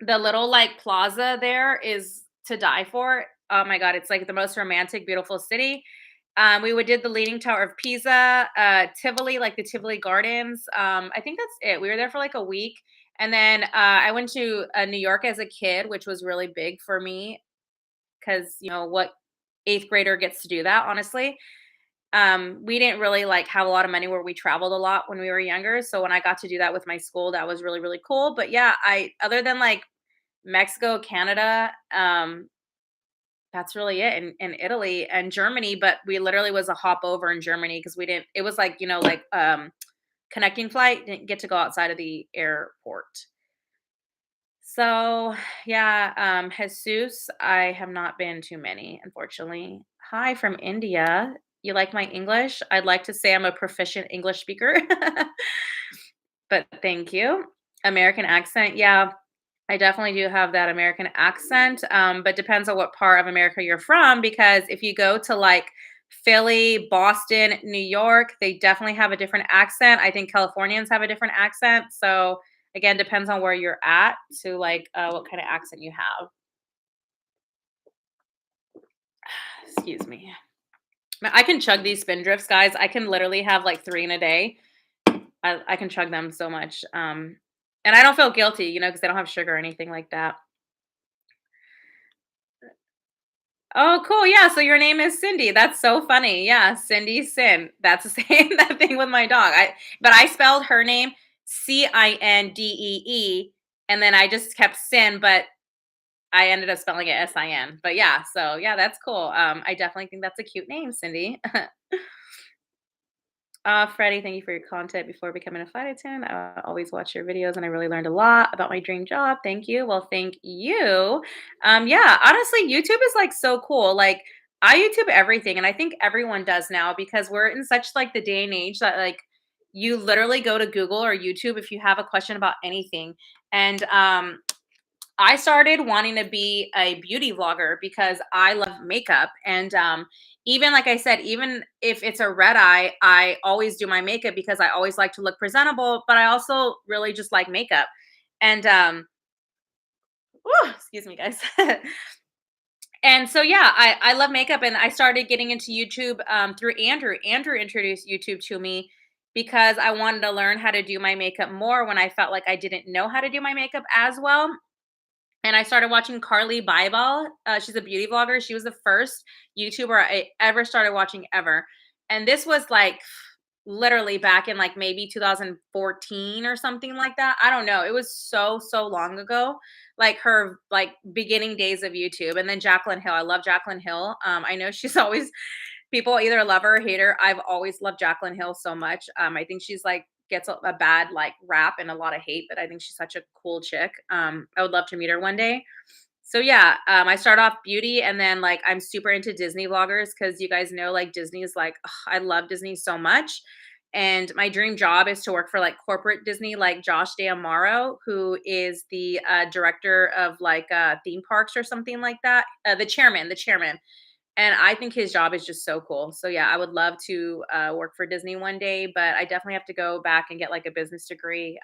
The little like plaza there is to die for. Oh my God, it's like the most romantic, beautiful city. We would did the Leaning Tower of Pisa, Tivoli, like the Tivoli Gardens. I think that's it. We were there for like a week, and then I went to New York as a kid, which was really big for me because what eighth grader gets to do that, honestly. We didn't really like have a lot of money where we traveled a lot when we were younger, so when I got to do that with my school, that was really really cool. But yeah, I other than like Mexico, Canada, that's really it, in Italy and Germany, but we literally was a hop over in Germany because we didn't it was like, connecting flight, didn't get to go outside of the airport. So, yeah, Jesus, I have not been to many, unfortunately. Hi from India. You like my English? I'd like to say I'm a proficient English speaker, but thank you. American accent, yeah, I definitely do have that American accent, but depends on what part of America you're from. Because if you go to like Philly, Boston, New York, they definitely have a different accent. I think Californians have a different accent. So again, depends on where you're at to like what kind of accent you have. Excuse me. I can chug these spindrifts, guys. I can literally have like 3 in a day. I can chug them so much. And I don't feel guilty, because they don't have sugar or anything like that. Oh, cool. Yeah. So your name is Cindy. That's so funny. Yeah. Cindy Sin. That's the same that thing with my dog. But I spelled her name Cindee. And then I just kept Sin, but I ended up spelling it Sin. But yeah, so yeah, that's cool. I definitely think that's a cute name, Cindy. Freddie, thank you for your content before becoming a flight attendant. I always watch your videos and I really learned a lot about my dream job. Thank you. Well, thank you. Yeah, honestly, YouTube is like so cool. Like I YouTube everything and I think everyone does now because we're in such like the day and age that like you literally go to Google or YouTube if you have a question about anything. And I started wanting to be a beauty vlogger because I love makeup. And even like I said, even if it's a red eye, I always do my makeup because I always like to look presentable, but I also really just like makeup. And excuse me, guys. And so yeah, I love makeup and I started getting into YouTube through Andrew. Andrew introduced YouTube to me because I wanted to learn how to do my makeup more when I felt like I didn't know how to do my makeup as well. And I started watching Carly Bybel. She's a beauty vlogger. She was the first YouTuber I ever started watching ever. And this was like literally back in like maybe 2014 or something like that. I don't know. It was so long ago. Like her like beginning days of YouTube. And then Jaclyn Hill. I love Jaclyn Hill. I know she's always people either love her or hate her. I've always loved Jaclyn Hill so much. I think she's like gets a bad like rap and a lot of hate, but I think she's such a cool chick. I would love to meet her one day. So yeah, I start off beauty and then like I'm super into Disney vloggers because you guys know like Disney is like ugh, I love Disney so much. And my dream job is to work for like corporate Disney, like Josh D'Amaro, who is the director of like theme parks or something like that. The chairman. And I think his job is just so cool. So yeah, I would love to work for Disney one day, but I definitely have to go back and get like a business degree,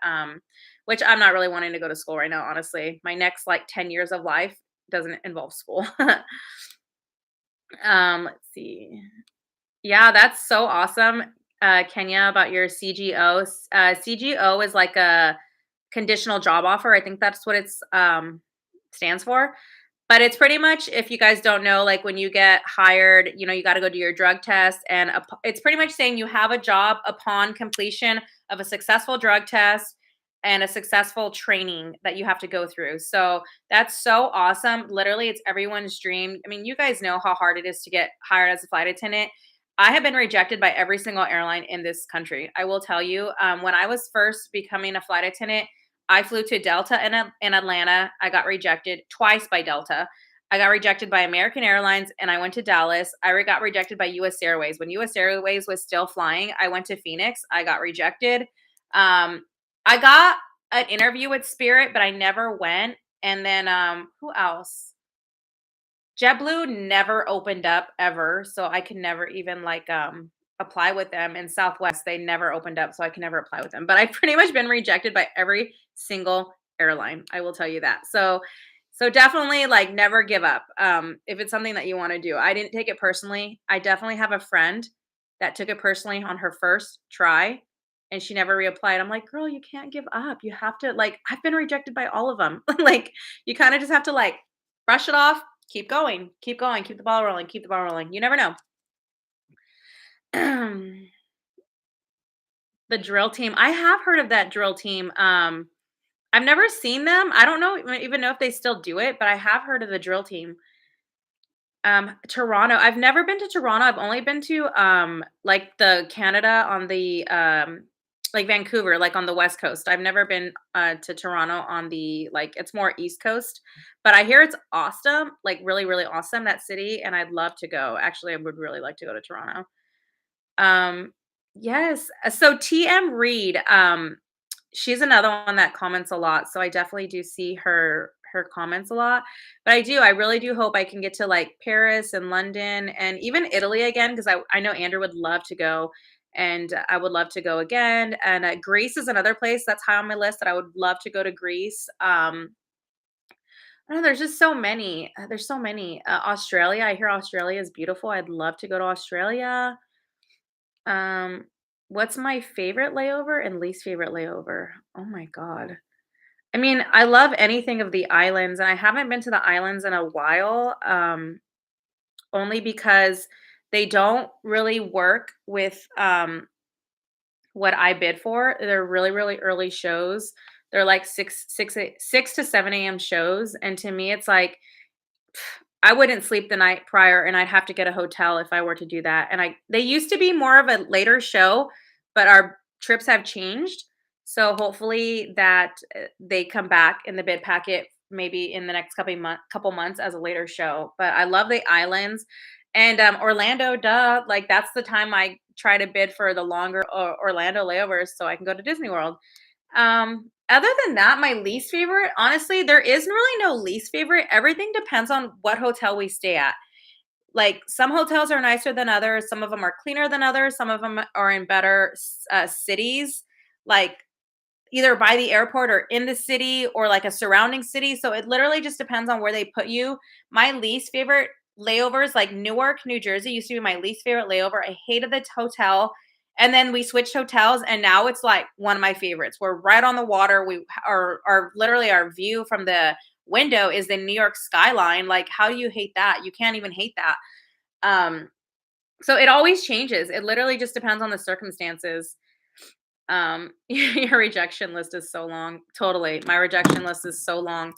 which I'm not really wanting to go to school right now. Honestly, my next like 10 years of life doesn't involve school. Let's see. Yeah, that's so awesome, Kenya, about your CGO. CGO is like a conditional job offer. I think that's what it's stands for. But it's pretty much if you guys don't know, like when you get hired, you know, you got to go do your drug test, and it's pretty much saying you have a job upon completion of a successful drug test and a successful training that you have to go through. So that's so awesome. Literally, it's everyone's dream. I mean, you guys know how hard it is to get hired as a flight attendant. I have been rejected by every single airline in this country. I will tell you, when I was first becoming a flight attendant, I flew to Delta in Atlanta. I got rejected twice by Delta. I got rejected by American Airlines and I went to Dallas. Got rejected by US Airways. When US Airways was still flying, I went to Phoenix. I got rejected. I got an interview with Spirit, but I never went. And then who else? JetBlue never opened up ever, so I could never even like apply with them. In Southwest, they never opened up, so I can never apply with them. But I've pretty much been rejected by every single airline. I will tell you that. So definitely like never give up. If it's something that you want to do. I didn't take it personally. I definitely have a friend that took it personally on her first try and she never reapplied. I'm like, girl, you can't give up. You have to like I've been rejected by all of them. Like you kind of just have to like brush it off, keep going, keep the ball rolling, keep the ball rolling. You never know. The drill team. I have heard of that drill team. I've never seen them. I don't know even know if they still do it, but I have heard of the drill team. Toronto. I've never been to Toronto. I've only been to like the Canada on the like Vancouver, like on the West Coast. I've never been to Toronto on the like it's more East Coast, but I hear it's awesome, like really awesome that city and I'd love to go. Actually, I would really like to go to Toronto. Um yes. So TM Reed, she's another one that comments a lot, so I definitely do see her comments a lot. But I really do hope I can get to like Paris and London and even Italy again because I know Andrew would love to go and I would love to go again. And Greece is another place that's high on my list that I would love to go to Greece. I don't know, there's just so many. There's so many. Australia, I hear Australia is beautiful. I'd love to go to Australia. Um, what's my favorite layover and least favorite layover? Oh my god. I mean, I love anything of the islands, and I haven't been to the islands in a while. only because they don't really work with, what I bid for. They're really, really early shows. They're like 6 to 7 AM shows, and to me, it's like, I wouldn't sleep the night prior, and I'd have to get a hotel if I were to do that, and I they used to be more of a later show, but our trips have changed, so hopefully that, they come back in the bid packet maybe in the next couple months as a later show, but I love the islands, and, Orlando, duh, like, that's the time I try to bid for the longer Orlando layovers so I can go to Disney World. Other than that, my least favorite, honestly, there is really no least favorite. Everything depends on what hotel we stay at. Like some hotels are nicer than others, some of them are cleaner than others, some of them are in better cities, like either by the airport or in the city or like a surrounding city. So it literally just depends on where they put you. My least favorite layovers, like Newark, New Jersey, used to be my least favorite layover. I hated the hotel. And then we switched hotels, and now it's like one of my favorites. We're right on the water. We are literally our view from the window is the New York skyline. Like, how do you hate that? You can't even hate that. Um, so it always changes. It literally just depends on the circumstances. Your rejection list is so long. Totally. My rejection list is so long.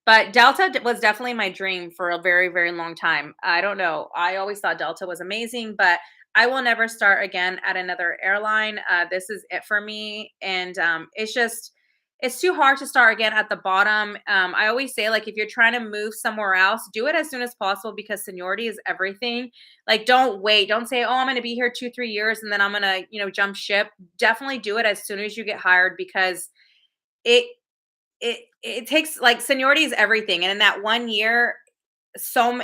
But Delta was definitely my dream for a very, very long time. I don't know. I always thought Delta was amazing, but I will never start again at another airline. This is it for me. And it's just, it's too hard to start again at the bottom. I always say, like, if you're trying to move somewhere else, do it as soon as possible because seniority is everything. Like, don't wait. Don't say, oh, I'm going to be here 2, 3 years and then I'm going to, jump ship. Definitely do it as soon as you get hired because it it takes like seniority is everything, and in that 1 year,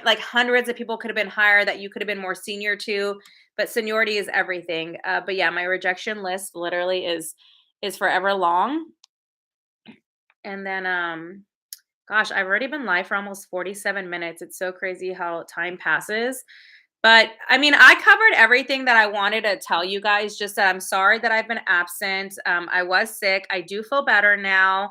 like hundreds of people could have been hired that you could have been more senior to, but seniority is everything. But yeah, my rejection list literally is forever long. And then gosh, I've already been live for almost 47 minutes. It's so crazy how time passes. But I mean, I covered everything that I wanted to tell you guys. Just that I'm sorry that I've been absent. I was sick. I do feel better now.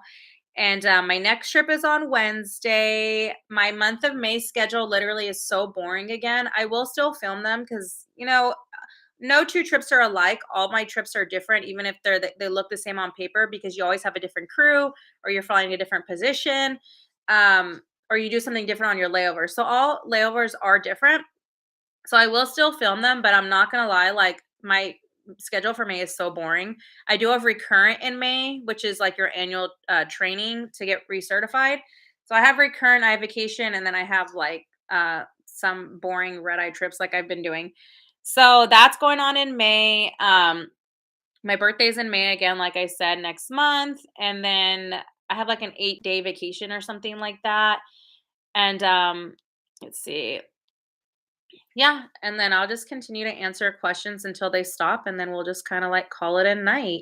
And my next trip is on Wednesday. My month of May schedule literally is so boring again. I will still film them because, no two trips are alike. All my trips are different, even if they look the same on paper, because you always have a different crew or you're flying a different position, or you do something different on your layover. So all layovers are different. So I will still film them, but I'm not gonna lie, like my schedule for May is so boring. I do have recurrent in May, which is like your annual training to get recertified. So I have recurrent, I have vacation, and then I have like some boring red eye trips like I've been doing. So that's going on in May. My birthday's in May again, like I said, next month. And then I have like an 8-day vacation or something like that. And let's see. Yeah, and then I'll just continue to answer questions until they stop, and then we'll just kinda, like, call it a night.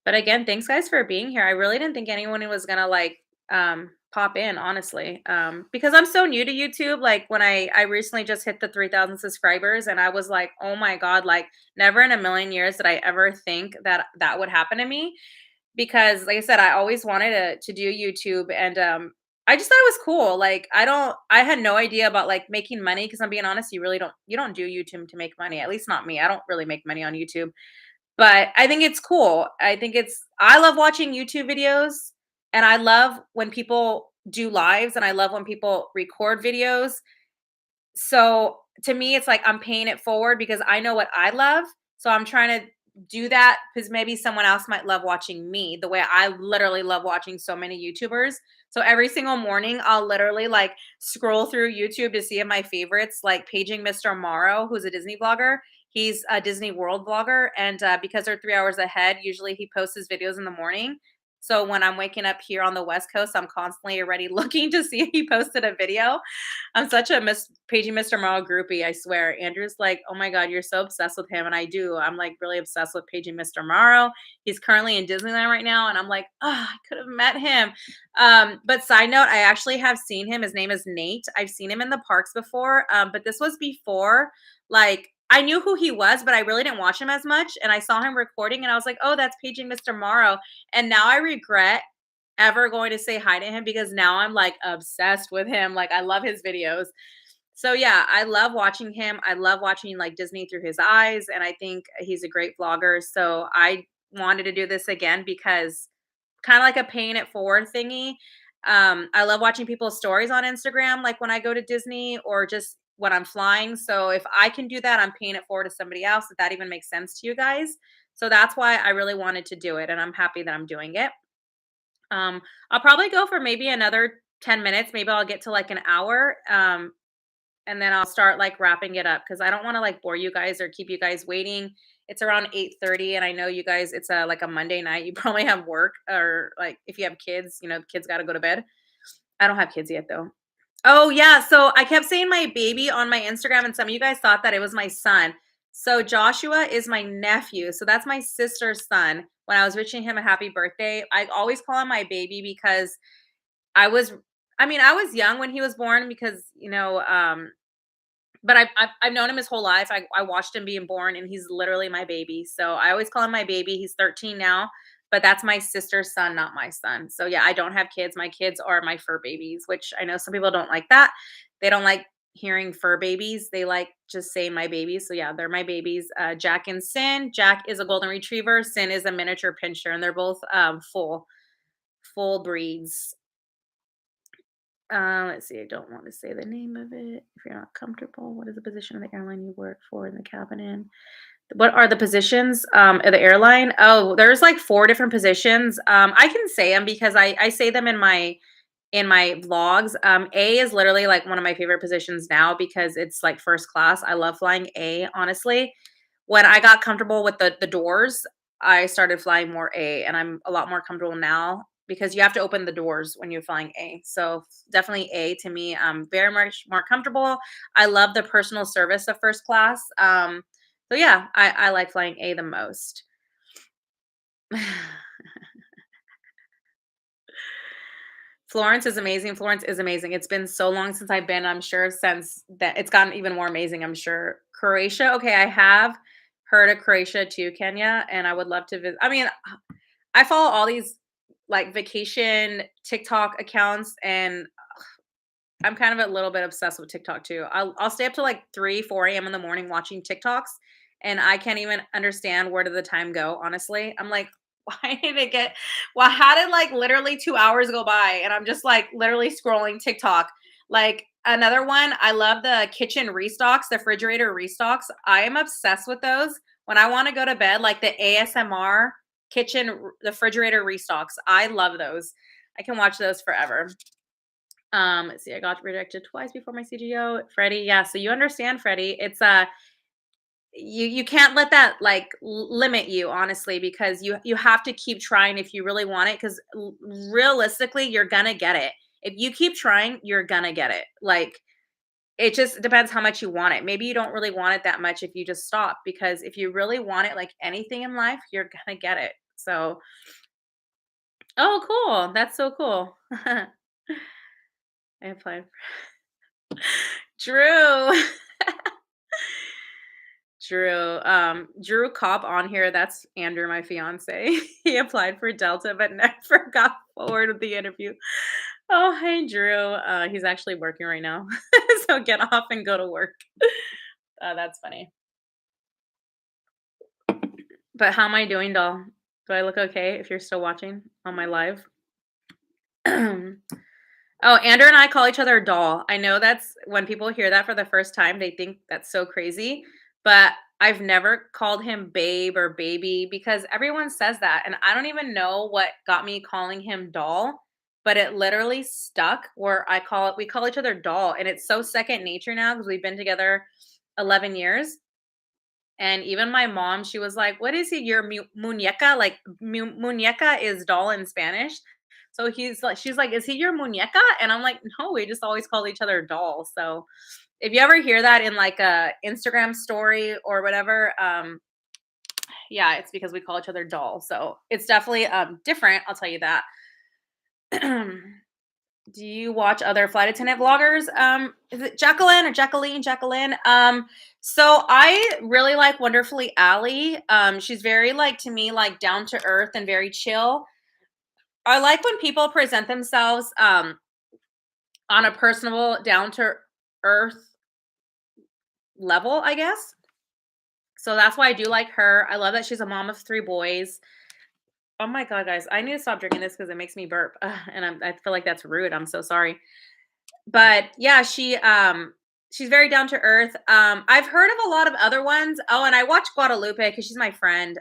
But again, thanks guys for being here. I really didn't think anyone was gonna, like, pop in, honestly, because I'm so new to YouTube. Like, when I recently just hit the 3,000 subscribers, and I was like, "Oh my god," like, never in a million years did I ever think that that would happen to me because like I said, I always wanted to do YouTube and I just thought it was cool. Like I had no idea about like making money because I'm being honest, you don't do YouTube to make money. At least not me. I don't really make money on YouTube. But I think it's cool. I love watching YouTube videos and I love when people do lives and I love when people record videos. So to me, it's like I'm paying it forward because I know what I love. So I'm trying to do that because maybe someone else might love watching me the way I literally love watching so many YouTubers. So every single morning, I'll literally like scroll through YouTube to see my favorites, like paging Mr. Morrow, who's a Disney vlogger. He's a Disney World vlogger. And because they're 3 hours ahead, usually he posts his videos in the morning. So when I'm waking up here on the West Coast, I'm constantly already looking to see if he posted a video. I'm such a Miss Paging Mr. Morrow groupie, I swear. Andrew's like, "Oh my god, you're so obsessed with him," and I do. I'm, like, really obsessed with Paging Mr. Morrow. He's currently in Disneyland right now, and I'm like, "Oh, I could have met him." But side note, I actually have seen him. His name is Nate. I've seen him in the parks before, but this was before, like I knew who he was, but I really didn't watch him as much, and I saw him recording, and I was like, "Oh, that's Paging Mr. Morrow," and now I regret ever going to say hi to him because now I'm, like, obsessed with him, like, I love his videos. So yeah, I love watching him. I love watching like Disney through his eyes, and I think he's a great vlogger. So I wanted to do this again because kind of like a paying it forward thingy. I love watching people's stories on Instagram, like when I go to Disney or just when I'm flying. So if I can do that, I'm paying it forward to somebody else. If that even makes sense to you guys. So that's why I really wanted to do it, and I'm happy that I'm doing it. Um, I'll probably go for maybe another 10 minutes. Maybe I'll get to like an hour. And then I'll start like wrapping it up because I don't want to like bore you guys or keep you guys waiting. It's around 8:30, and I know you guys, it's a like a Monday night. You probably have work, or like if you have kids, the kids got to go to bed. I don't have kids yet though. Oh yeah, so I kept saying my baby on my Instagram, and some of you guys thought that it was my son. So Joshua is my nephew. So that's my sister's son. When I was wishing him a happy birthday, I always call him my baby because I was I was young when he was born because, but I've known him his whole life. I watched him being born, and he's literally my baby. So I always call him my baby. He's 13 now, but that's my sister's son, not my son. So yeah, I don't have kids. My kids are my fur babies, which I know some people don't like that. They don't like hearing fur babies. They like just saying my babies. So yeah, they're my babies. Jack and Sin. Jack is a golden retriever. Sin is a miniature pinscher, and they're both full breeds. Let's see. I don't want to say the name of it. If you're not comfortable, what is the position of the airline you work for in the cabin in? What are the positions of the airline? Oh, there's like four different positions. I can say them because I say them in my vlogs. A is literally like one of my favorite positions now because it's like first class. I love flying A, honestly. When I got comfortable with the doors, I started flying more A, and I'm a lot more comfortable now because you have to open the doors when you're flying A. So definitely A to me. I'm very much more comfortable. I love the personal service of first class. So yeah, I like flying A the most. Florence is amazing. Florence is amazing. It's been so long since I've been. I'm sure since that it's gotten even more amazing, I'm sure. Croatia, okay, I have heard of Croatia too, Kenya, and I would love to visit. I mean, I follow all these like vacation TikTok accounts, and I'm kind of a little bit obsessed with TikTok too. I'll stay up to like 3, 4 a.m. in the morning watching TikToks, and I can't even understand where did the time go, honestly. I'm like, why did it get well, how did like literally 2 hours go by? And I'm just like literally scrolling TikTok. Like another one, I love the kitchen restocks, the refrigerator restocks. I am obsessed with those. When I want to go to bed, like the ASMR the refrigerator restocks. I love those. I can watch those forever. Let's see, I got rejected twice before my CGO. Freddie, yeah. So you understand, Freddie. It's you can't let that like limit you, honestly, because you have to keep trying if you really want it. Because realistically, you're gonna get it. If you keep trying, you're gonna get it. Like it just depends how much you want it. Maybe you don't really want it that much if you just stop. Because if you really want it, like anything in life, you're gonna get it. So, oh, cool. That's so cool. I applied. Drew. Drew Cobb on here. That's Andrew, my fiance. He applied for Delta, but never got forward with the interview. Oh, hey, Drew. He's actually working right now. So get off and go to work. That's funny. But how am I doing, doll? Do I look okay if you're still watching on my live? Oh, Andrew and I call each other doll. I know that's when people hear that for the first time, they think that's so crazy, but I've never called him babe or baby because everyone says that. And I don't even know what got me calling him doll, but it literally stuck where we call each other doll. And it's so second nature now because we've been together 11 years. And even my mom, she was like, "What is he? Your muñeca?" Like muñeca is doll in Spanish. So she's like, "Is he your muñeca?" And I'm like, "No, we just always call each other doll." So if you ever hear that in like a Instagram story or whatever, yeah, it's because we call each other doll. So it's definitely different. I'll tell you that. Do you watch other flight attendant vloggers? Is it Jacqueline or Jacqueline? Jacqueline. So I really like Wonderfully Allie. She's very like to me like down to earth and very chill. I like when people present themselves on a personable, down to earth level, I guess. So that's why I do like her. I love that she's a mom of 3 boys. Oh my god, guys, I need to stop drinking this because it makes me burp, and I feel like that's rude. I'm so sorry. But yeah, she's very down to earth. I've heard of a lot of other ones. Oh, and I watch Guadalupe because she's my friend.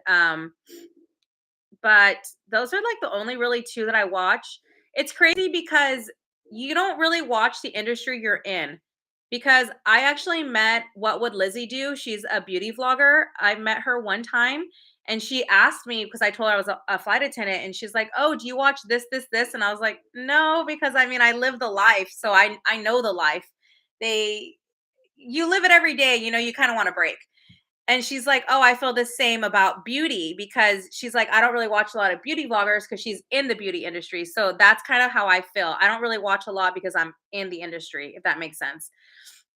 But those are like the only really 2 that I watch. It's crazy because you don't really watch the industry you're in. Because I actually met What Would Lizzie Do? She's a beauty vlogger. I met her one time and she asked me because I told her I was a flight attendant and she's like, "Oh, do you watch this?" And I was like, "No, because I mean, I live the life, so I know the life. They you live it every day, you kind of want to break." And she's like, "Oh, I feel the same about beauty," because she's like, "I don't really watch a lot of beauty vloggers because she's in the beauty industry." So that's kind of how I feel. I don't really watch a lot because I'm in the industry, if that makes sense.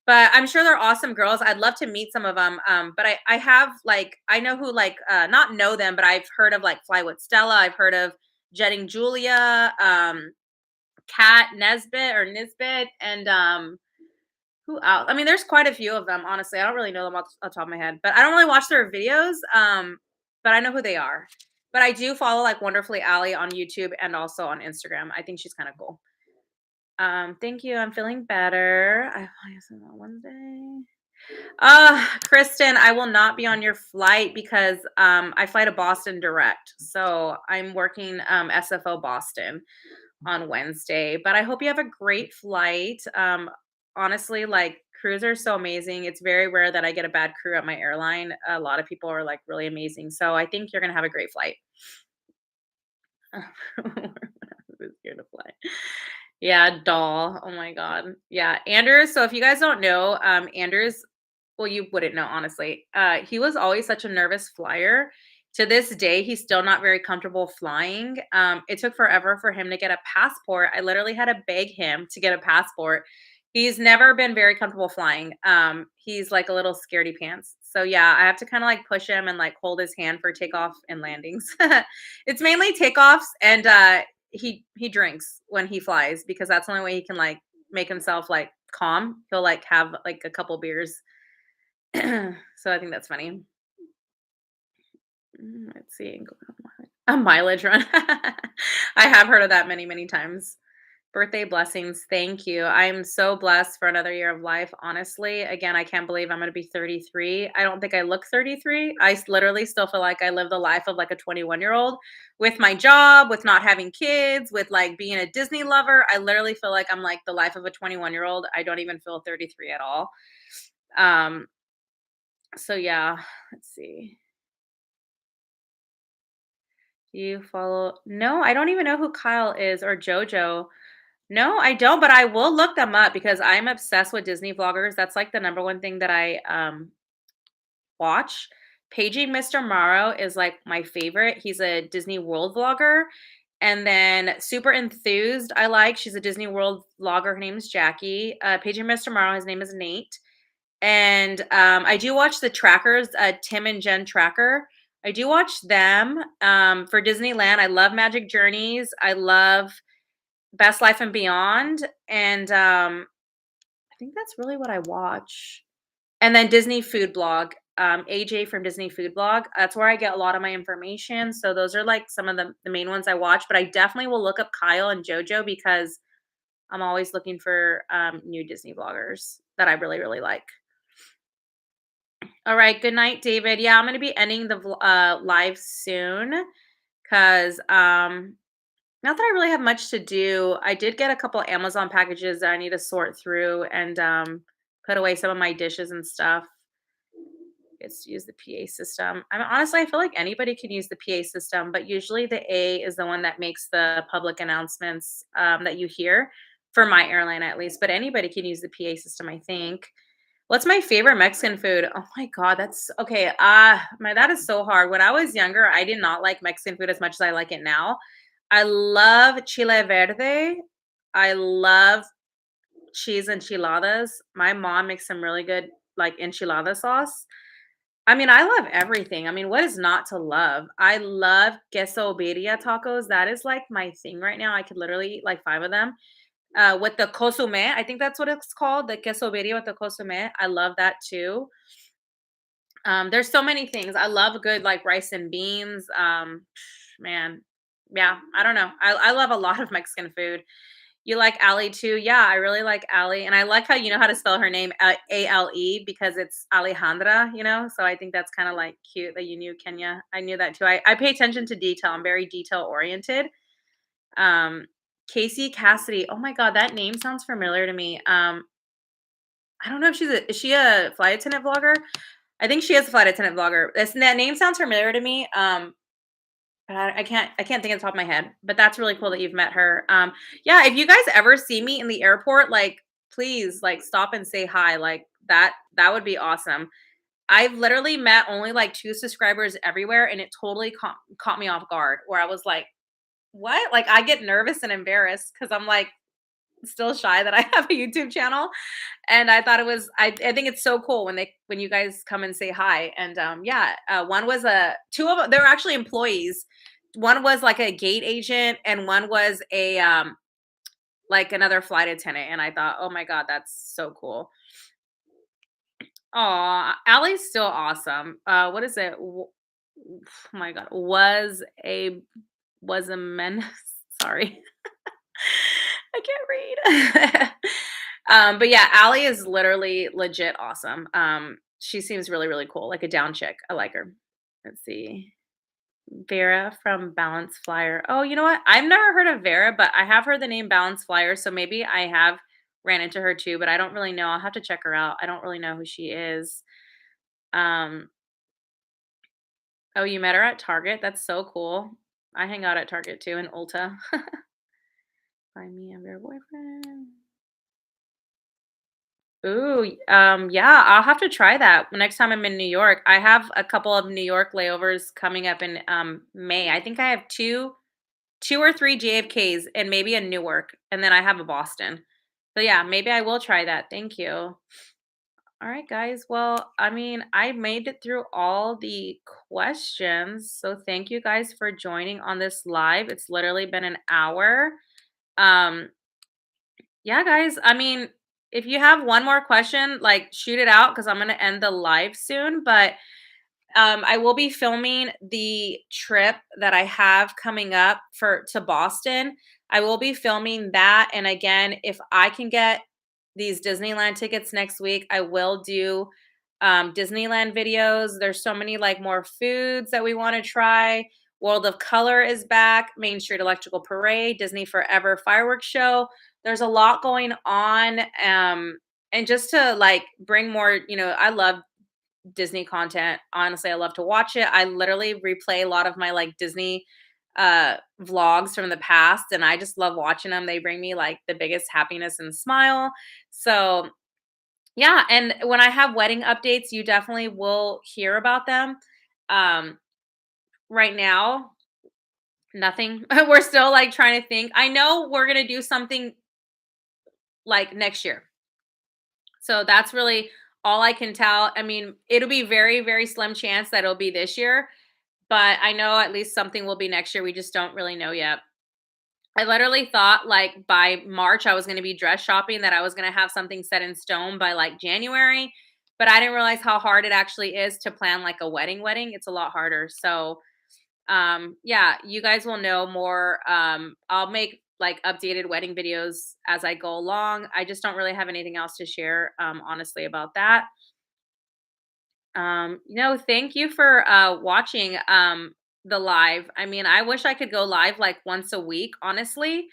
But I'm sure they're awesome girls. I'd love to meet some of them. But I have like I know who like not know them, but I've heard of like Fly with Stella. I've heard of Jetting Julia, Kat Nisbet, and who else? I mean, there's quite a few of them, honestly. I don't really know them off the top of my head, but I don't really watch their videos. But I know who they are. But I do follow like Wonderfully Allie on YouTube and also on Instagram. I think she's kind of cool. Thank you. I'm feeling better. I guess on Wednesday. Kristen, I will not be on your flight because I fly to Boston direct. So I'm working SFO Boston on Wednesday. But I hope you have a great flight. Honestly, like crews are so amazing. It's very rare that I get a bad crew at my airline. A lot of people are like really amazing. So I think you're gonna have a great flight. Who's here to fly? Yeah, doll. Oh my god. Yeah, Anders. So if you guys don't know, Anders, well, you wouldn't know honestly. He was always such a nervous flyer. To this day, he's still not very comfortable flying. It took forever for him to get a passport. I literally had to beg him to get a passport. He's never been very comfortable flying. He's like a little scaredy pants. So yeah, I have to kind of like push him and like hold his hand for takeoff and landings. It's mainly takeoffs and he drinks when he flies because that's the only way he can like make himself like calm. He'll like have like a couple beers. So I think that's funny. Let's see. A mileage run. I have heard of that many, many times. Birthday blessings. Thank you. I'm so blessed for another year of life. Honestly, again, I can't believe I'm going to be 33. I don't think I look 33. Literally still feel like I live the life of like a 21-year-old with my job, with not having kids, with like being a Disney lover. I literally feel like I'm like the life of a 21-year-old. I don't even feel 33 at all. Um, so yeah, let's see. Do you follow? No, I don't even know who Kyle is or JoJo. No, I don't, but I will look them up because I'm obsessed with Disney vloggers. That's like the number one thing that I watch. Paging Mr. Morrow is like my favorite. He's a Disney World vlogger. And then Super Enthused, I like. She's a Disney World vlogger. Her name is Jackie. Paging Mr. Morrow, his name is Nate. And I do watch the trackers, Tim and Jen Tracker. I do watch them for Disneyland. I love Magic Journeys. I love Best Life and Beyond, and, I think that's really what I watch. And then Disney Food Blog, AJ from Disney Food Blog, that's where I get a lot of my information, so those are, like, some of the main ones I watch, but I definitely will look up Kyle and JoJo because I'm always looking for, new Disney vloggers that I really, really like. Alright, good night, David. Yeah, I'm gonna be ending the live soon because not that I really have much to do. I did get a couple Amazon packages that I need to sort through and put away some of my dishes and stuff. It's use the PA system. I mean, honestly, I feel like anybody can use the PA system, but usually the A is the one that makes the public announcements that you hear for my airline at least. But anybody can use the PA system, I think. What's my favorite Mexican food? Oh my god, that's okay. My that is so hard. When I was younger, I did not like Mexican food as much as I like it now. I love chile verde. I love cheese enchiladas. My mom makes some really good like enchilada sauce. I mean, I love everything. I mean, what is not to love? I love queso birria tacos. That is like my thing right now. I could literally eat like 5 of them. with the consomme. I think that's what it's called, the quesoberia with the consomme. I love that too. There's so many things. I love a good like rice and beans. Man, yeah, I don't know. I love a lot of Mexican food. You like Ali too? Yeah, I really like Ali, and I like how you know how to spell her name, Ale, because it's Alejandra. So I think that's kind of like cute that you knew Kenya. I knew that too. I pay attention to detail. I'm very detail oriented. Um, Casey Cassidy. Oh my God, that name sounds familiar to me. I don't know if is she a flight attendant vlogger? I think she is a flight attendant vlogger. That name sounds familiar to me. But I can't think of the top of my head. But that's really cool that you've met her. Yeah, if you guys ever see me in the airport, like please like stop and say hi. Like that would be awesome. I've literally met only like 2 subscribers everywhere, and it totally caught me off guard where I was like, what? Like I get nervous and embarrassed because I'm like still shy that I have a YouTube channel. And I thought it was I think it's so cool when you guys come and say hi. And yeah, one was a two of them, they were actually employees. One was like a gate agent and one was a like another flight attendant. And I thought, oh my God, that's so cool. Oh, Allie's still awesome. What is it? Oh my God. Was a menace. Sorry. I can't read. But yeah, Allie is literally legit awesome. She seems really, really cool, like a down chick. I like her. Let's see. Vera from Balance Flyer. Oh, you know what? I've never heard of Vera, but I have heard the name Balance Flyer, so maybe I have ran into her too, but I don't really know. I'll have to check her out. I don't really know who she is. Um, oh, you met her at Target? That's so cool. I hang out at Target too in Ulta. Find me a Vera boyfriend. Ooh, yeah, I'll have to try that next time I'm in New York. I have a couple of New York layovers coming up in May. I think I have two or three JFKs and maybe a Newark, and then I have a Boston. So yeah, maybe I will try that. Thank you. All right, guys. Well, I mean, I made it through all the questions. So thank you guys for joining on this live. It's literally been an hour. Um, yeah, guys. I mean, if you have one more question, like shoot it out because I'm gonna end the live soon. But I will be filming the trip that I have coming up for to Boston. I will be filming that, and again, if I can get these Disneyland tickets next week, I will do Disneyland videos. There's so many like more foods that we want to try. World of Color is back. Main Street Electrical Parade, Disney Forever fireworks show. There's a lot going on. And just to like bring more, I love Disney content. Honestly, I love to watch it. I literally replay a lot of my like Disney vlogs from the past and I just love watching them. They bring me like the biggest happiness and smile. So, yeah, and when I have wedding updates, you definitely will hear about them. Um right now, nothing. We're still like trying to think. I know we're going to do something like next year. So that's really all I can tell. I mean, it'll be very, very slim chance that it'll be this year, but I know at least something will be next year. We just don't really know yet. I literally thought like by March I was going to be dress shopping, that I was going to have something set in stone by like January, but I didn't realize how hard it actually is to plan like a wedding. It's a lot harder. So yeah, you guys will know more. I'll make like updated wedding videos as I go along. I just don't really have anything else to share honestly about that. Thank you for watching the live. I mean, I wish I could go live like once a week, honestly.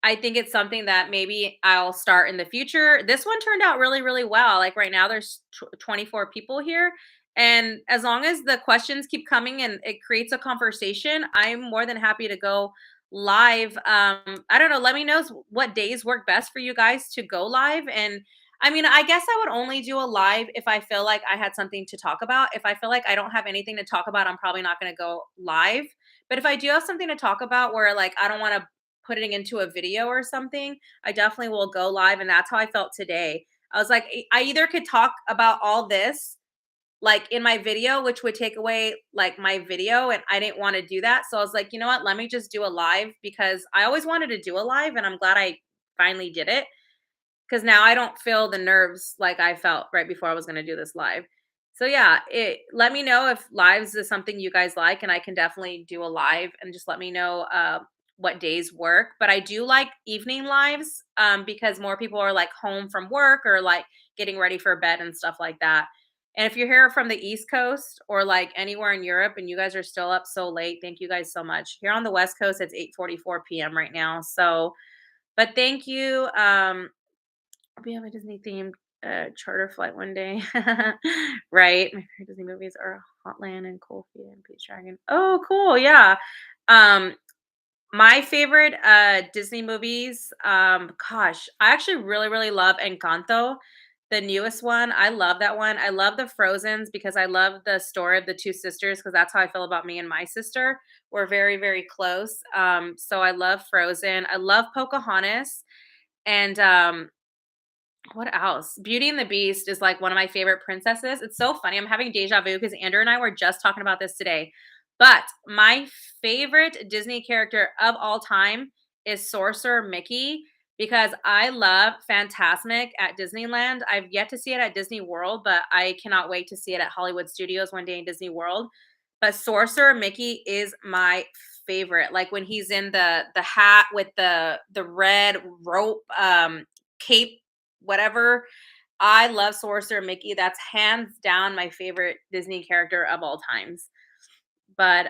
I think it's something that maybe I'll start in the future. This one turned out really, really well. Like right now, there's 24 people here. And as long as the questions keep coming and it creates a conversation, I'm more than happy to go live. I don't know. Let me know what days work best for you guys to go live. And I mean, I guess I would only do a live if I feel like I had something to talk about. If I feel like I don't have anything to talk about, I'm probably not going to go live. But if I do have something to talk about where like I don't want to putting into a video or something, I definitely will go live. And that's how I felt today. I was like, I either could talk about all this like in my video, which would take away like my video. And I didn't want to do that. So I was like, you know what? Let me just do a live because I always wanted to do a live. And I'm glad I finally did it. Because now I don't feel the nerves like I felt right before I was gonna do this live. So yeah, let me know if lives is something you guys like, and I can definitely do a live and just let me know what days work. But I do like evening lives because more people are like home from work or like getting ready for bed and stuff like that. And if you're here from the East Coast or like anywhere in Europe and you guys are still up so late, thank you guys so much. Here on the West Coast, it's 8:44 p.m. right now. So, but thank you. We have a Disney themed charter flight one day. Right. My favorite Disney movies are Hotland and Cold Feet and Pete's Dragon. Oh, cool. Yeah. Um, my favorite Disney movies, gosh, I actually really, really love Encanto, the newest one. I love that one. I love the Frozens because I love the story of the two sisters because that's how I feel about me and my sister. We're very, very close. So I love Frozen. I love Pocahontas. And what else? Beauty and the Beast is like one of my favorite princesses. It's so funny. I'm having deja vu because Andrew and I were just talking about this today. But my favorite Disney character of all time is Sorcerer Mickey because I love Fantasmic at Disneyland. I've yet to see it at Disney World, but I cannot wait to see it at Hollywood Studios one day in Disney World. But Sorcerer Mickey is my favorite. Like when he's in the hat with the red rope cape whatever. I love Sorcerer Mickey. That's hands down my favorite Disney character of all times. But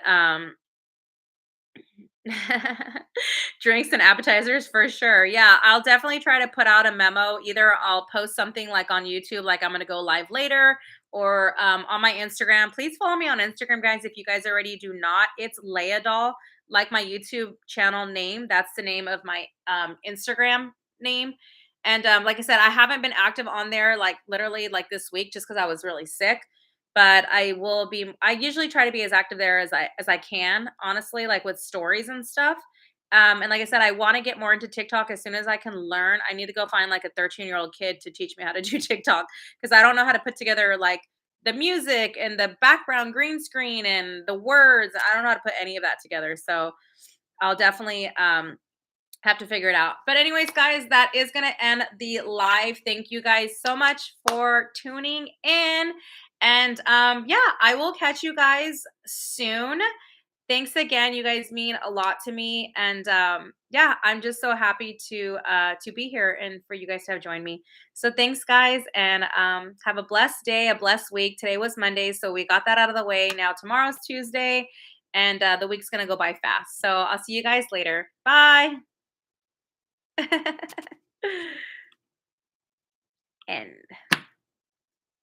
drinks and appetizers for sure. Yeah, I'll definitely try to put out a memo. Either I'll post something like on YouTube, like I'm going to go live later, or on my Instagram. Please follow me on Instagram, guys. If you guys already do not, it's Layahdoll, like my YouTube channel name. That's the name of my Instagram name. And like I said, I haven't been active on there like literally like this week just because I was really sick, but I will be. I usually try to be as active there as I can, honestly, like with stories and stuff. And like I said, I want to get more into TikTok as soon as I can learn. I need to go find like a 13-year-old kid to teach me how to do TikTok because I don't know how to put together like the music and the background green screen and the words. I don't know how to put any of that together. So I'll definitely have to figure it out. But anyways, guys, that is going to end the live. Thank you guys so much for tuning in. And yeah, I will catch you guys soon. Thanks again. You guys mean a lot to me. And yeah, I'm just so happy to be here and for you guys to have joined me. So thanks guys and have a blessed day, a blessed week. Today was Monday, so we got that out of the way. Now tomorrow's Tuesday and the week's going to go by fast. So I'll see you guys later. Bye. End.